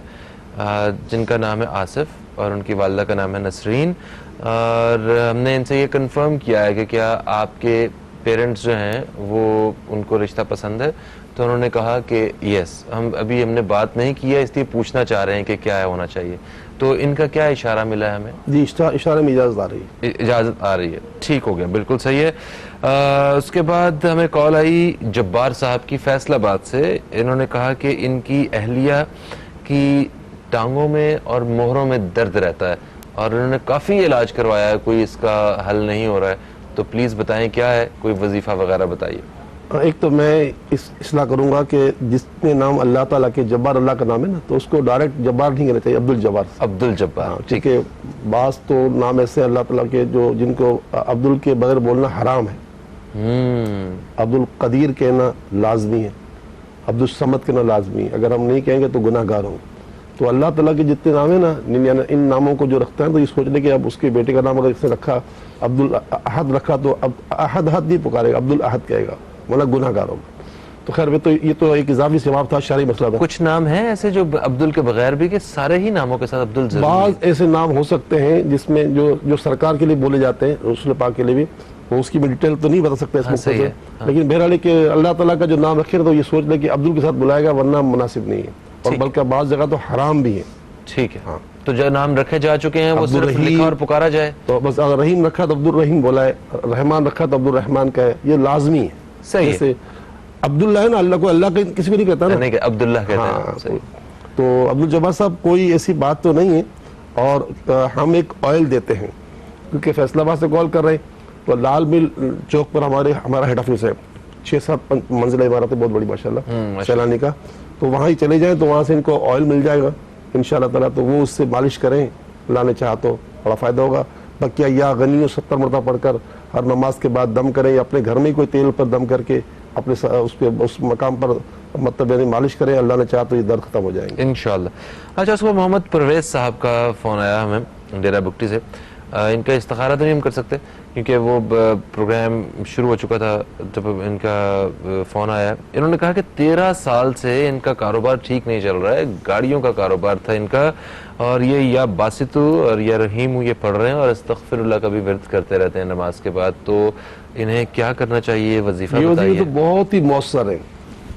جن کا نام ہے آصف اور ان کی والدہ کا نام ہے نسرین, اور ہم نے ان سے یہ کنفرم کیا ہے کہ کیا آپ کے پیرنٹس جو ہیں وہ ان کو رشتہ پسند ہے. تو انہوں نے کہا کہ یس, ہم نے بات نہیں کی ہے, اس لیے پوچھنا چاہ رہے ہیں کہ کیا ہونا چاہیے. تو ان کا کیا اشارہ ملا ہے ہمیں؟ جی اشارے میں اجازت آ رہی ہے. اجازت آ رہی ہے, ٹھیک ہو گیا, بالکل صحیح ہے. اس کے بعد ہمیں کال آئی جبار صاحب کی فیصل آباد سے. انہوں نے کہا کہ ان کی اہلیہ کی ٹانگوں میں اور مہروں میں درد رہتا ہے اور انہوں نے کافی علاج کروایا ہے, کوئی اس کا حل نہیں ہو رہا ہے. تو پلیز بتائیں کیا ہے, کوئی وظیفہ وغیرہ بتائیے. ایک تو میں اصلاح کروں گا کہ جس نے نام اللہ تعالیٰ کے جبار اللہ کا نام ہے نا, تو اس کو ڈائریکٹ جبار نہیں کہنا چاہیے, عبد الجبار. عبد الجبار, ٹھیک ہے. بعض تو نام ایسے اللہ تعالیٰ کے جو جن کو عبدال کے بغیر بولنا حرام ہے. عبد القدیر کہنا لازمی ہے, عبد الصمد کہنا لازمی ہے. اگر ہم نہیں کہیں گے تو گناہ گار ہوں. تو تو اللہ تعالیٰ کے جتنے نام ہیں نا، ان ناموں کو جو رکھتا ہے تو یہ سوچ لے کہ اب اس کے بیٹے کا نام اگر اس نے رکھا عبدالاحد رکھا تو اب احد نہیں پکارے گا، عبدالاحد کہے گا، مطلب گناہ گار ہوگا. تو خیر یہ تو ایک اضافی ثواب تھا، شرعی مسئلہ تھا. کچھ نام ہیں ایسے جو عبدل کے بغیر بھی، کہ سارے ہی ناموں کے ساتھ عبدل ضروری ہے؟ بعض ایسے نام ہو سکتے ہیں جس میں جو سرکار کے لیے بولے جاتے ہیں، رسول پاک کے لیے بھی، وہ اس کی میں ڈیٹیل تو نہیں بتا سکتے اس موقع سے، لیکن بہرحال کہ اللہ تعالیٰ کا جو نام رکھے تو یہ سوچ لے کہ عبدل کے ساتھ بلائے گا، ورنہ مناسب نہیں ہے، اور بلکہ بعض جگہ تو حرام بھی ہے. ٹھیک ہے. ہاں تو جو نام رکھے جا چکے ہیں وہ صرف لکھا اور پکارا جائے تو بس. اگر رحیم رکھا تو عبدالرحیم بولا ہے، رحمان رکھا تو عبدالرحمان کا ہے، یہ لازمی ہے. صحیح ہے. عبداللہ ہے نا، اللہ کو اللہ کسی کو نہیں کہتا نا، نہیں کہ عبداللہ کہتے ہیں. تو عبدالجبار صاحب کوئی ایسی بات تو نہیں ہے. اور ہم ایک آئل دیتے ہیں، کیونکہ فیصل آباد سے کال کر رہے ہیں تو لال مل چوک پر ہمارا ہیڈ آفس ہے، 6-7 منزلہ عمارت ہے، بہت بڑی ماشاءاللہ سیلانی کا. تو وہاں ہی چلے جائیں تو وہاں سے ان کو آئل مل جائے گا انشاءاللہ تعالیٰ. تو وہ اس سے مالش کریں، اللہ نے چاہا تو بڑا فائدہ ہوگا. بقیہ یا غنی 70 مرتبہ پڑھ کر ہر نماز کے بعد دم کریں، یا اپنے گھر میں کوئی تیل پر دم کر کے اپنے اس مقام پر مطلب یعنی مالش کریں، اللہ نے چاہا تو یہ درد ختم ہو جائیں گے انشاءاللہ. اچھا، اس کو محمد پرویز صاحب کا فون آیا ہمیں ڈیرہ بگٹی سے. ان کا استخارہ تو نہیں ہم کر سکتے کیونکہ وہ پروگرام شروع ہو چکا تھا جب ان کا فون آیا. انہوں نے کہا کہ 13 سال سے ان کا کاروبار ٹھیک نہیں چل رہا ہے، گاڑیوں کا کاروبار تھا ان کا، اور یہ یا باسطو اور یا رحیم یہ پڑھ رہے ہیں اور استغفر اللہ کا بھی ورد کرتے رہتے ہیں نماز کے بعد. تو انہیں کیا کرنا چاہیے؟ وظیفہ بتائیے. یہ تو بہت ہی مؤثر ہے.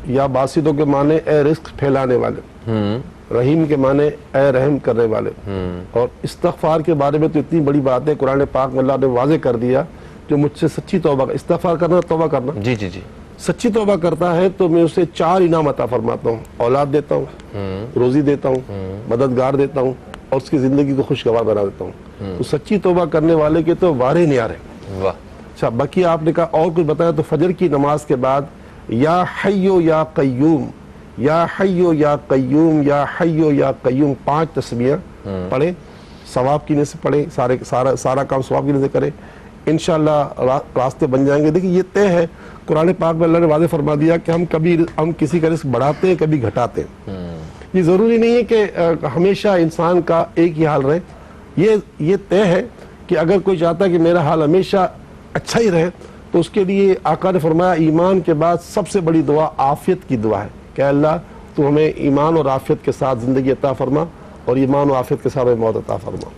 یا باسطوں کے معنی اے رزق پھیلانے والے، رحیم کے معنی اے رحم کرنے والے. اور استغفار کے بارے میں تو اتنی بڑی بات ہے، قرآن پاک میں اللہ نے واضح کر دیا، جو مجھ سے سچی توبہ، استغفار کرنا توبہ کرنا، جی جی جی، سچی توبہ کرتا ہے تو میں اسے 4 انعام عطا فرماتا ہوں. اولاد دیتا ہوں، روزی دیتا ہوں، مددگار دیتا ہوں، اور اس کی زندگی کو خوشگوار بنا دیتا ہوں. تو سچی توبہ کرنے والے کے تو وارے نیارے. واہ. اچھا، باقی آپ نے کہا اور کچھ بتایا تو فجر کی نماز کے بعد یا حیو یا قیوم، یا حیو یا قیوم، یا حیو یا قیوم 5 تسبیحاں پڑھیں، ثواب کی نیت سے پڑھیں، سارا کام ثواب کی نیت سے کریں، انشاءاللہ راستے بن جائیں گے. دیکھیں یہ طے ہے، قرآن پاک میں اللہ نے واضح فرما دیا کہ ہم کسی کا رزق بڑھاتے ہیں، کبھی گھٹاتے ہیں. یہ ضروری نہیں ہے کہ ہمیشہ انسان کا ایک ہی حال رہے. یہ طے ہے کہ اگر کوئی چاہتا ہے کہ میرا حال ہمیشہ اچھا ہی رہے تو اس کے لیے آقا نے فرمایا ایمان کے بعد سب سے بڑی دعا عافیت کی دعا ہے کہ اللہ تو ہمیں ایمان اور عافیت کے ساتھ زندگی عطا فرما، اور ایمان و عافیت کے ساتھ موت عطا فرما.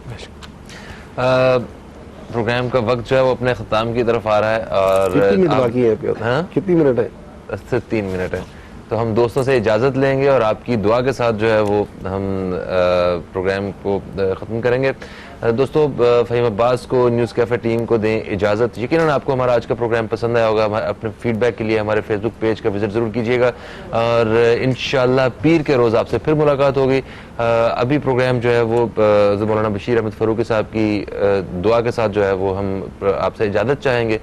پروگرام کا وقت جو ہے وہ اپنے ختام کی طرف آ رہا ہے، اور کتنی منٹ باقی ہے؟ کتنی منٹ ہے؟ صرف 3 منٹ ہے. تو ہم دوستوں سے اجازت لیں گے اور آپ کی دعا کے ساتھ جو ہے وہ ہم پروگرام کو ختم کریں گے. دوستو، فہیم عباس کو، نیوز کیفے ٹیم کو دیں اجازت. یقیناً آپ کو ہمارا آج کا پروگرام پسند آیا ہوگا. اپنے فیڈ بیک کے لیے ہمارے فیس بک پیج کا وزٹ ضرور کیجیے گا، اور انشاءاللہ پیر کے روز آپ سے پھر ملاقات ہوگی. ابھی پروگرام جو ہے وہ مولانا بشیر احمد فاروقی صاحب کی دعا کے ساتھ جو ہے وہ ہم آپ سے اجازت چاہیں گے.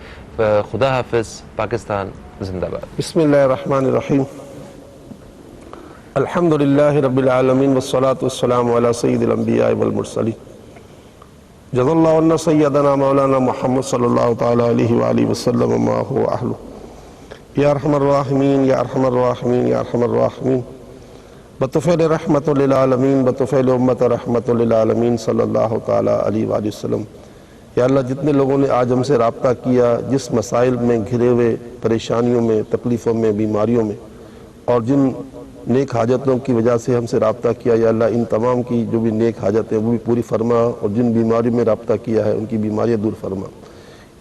خدا حافظ. پاکستان زندہ باد. بسم اللہ الرحمن الرحیم. الحمدللہ رب العالمین والصلاة والسلام علی سید الانبیاء والمرسلین. جزا اللہ عنا سیدنا مولانا محمد صلی اللہ تعالی علیہ وآلہ وسلم ما هو اہلہ. یا ارحم الراحمین، یا ارحم الراحمین، یا ارحم الراحمین. بطفیل رحمت للعالمین، بطفیل امت رحمت للعالمین صلی اللہ تعالی علیہ وآلہ وسلم. یا اللہ، جتنے لوگوں نے آج ہم سے رابطہ کیا، جس مسائل میں گھرے ہوئے، پریشانیوں میں، تکلیفوں میں، بیماریوں میں، اور جن نیک حاجتوں کی وجہ سے ہم سے رابطہ کیا، یا اللہ ان تمام کی جو بھی نیک حاجتیں وہ بھی پوری فرما، اور جن بیماریوں میں رابطہ کیا ہے ان کی بیماریاں دور فرما.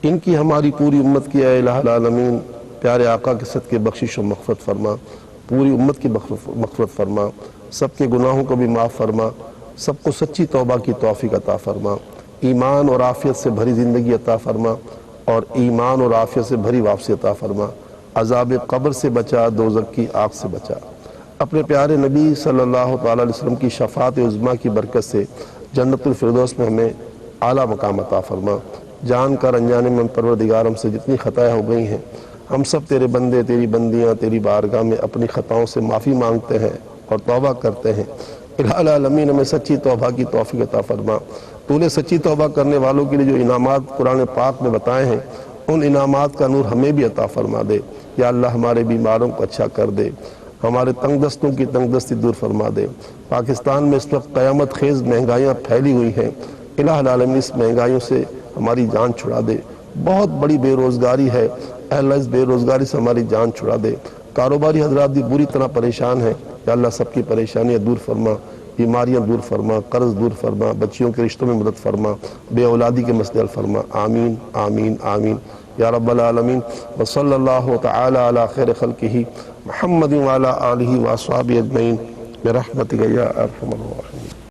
ان کی ہماری پوری امت کی اے الہ العالمین پیارے آقا کے صدقے بخشش و مغفرت فرما. پوری امت کی مغفرت فرما، سب کے گناہوں کو بھی معاف فرما، سب کو سچی توبہ کی توفیق عطا فرما. ایمان اور عافیت سے بھری زندگی عطا فرما، اور ایمان اور عافیت سے بھری واپسی عطا فرما. عذاب قبر سے بچا، دوزخ کی آگ سے بچا. اپنے پیارے نبی صلی اللہ تعالی علیہ وسلم کی شفاعت عظمیٰ کی برکت سے جنت الفردوس میں ہمیں اعلیٰ مقام عطا فرما. جان کر انجانے میں پروردگار ہم سے جتنی خطائیں ہو گئی ہیں، ہم سب تیرے بندے، تیری بندیاں تیری بارگاہ میں اپنی خطاؤں سے معافی مانگتے ہیں اور توبہ کرتے ہیں. الہ العالمین ہمیں سچی توبہ کی توفیق عطا فرما. تو نے سچی توبہ کرنے والوں کے لیے جو انعامات قرآن پاک میں بتائے ہیں، ان انعامات کا نور ہمیں بھی عطا فرما دے. یا اللہ، ہمارے بیماروں کو اچھا کر دے، ہمارے تنگ دستوں کی تنگ دستی دور فرما دے۔ پاکستان میں اس وقت قیامت خیز مہنگائیاں پھیلی ہوئی ہیں، الہ العالمین اس مہنگائیوں سے ہماری جان چھڑا دے۔ بہت بڑی بے روزگاری ہے، اے اللہ اس بے روزگاری سے ہماری جان چھڑا دے۔ کاروباری حضرات بھی بری طرح پریشان ہیں، یا اللہ سب کی پریشانیاں دور فرما، بیماریاں دور فرما، قرض دور فرما، بچیوں کے رشتوں میں مدد فرما، بے اولادی کے مسئلے حل فرما، آمین آمین آمین یا رب العالمین۔ وصلی اللہ تعالی علی خیر خلقہ محمد وعلی آلہ واصحابہ اجمعین برحمتک یا ارحم الراحمین۔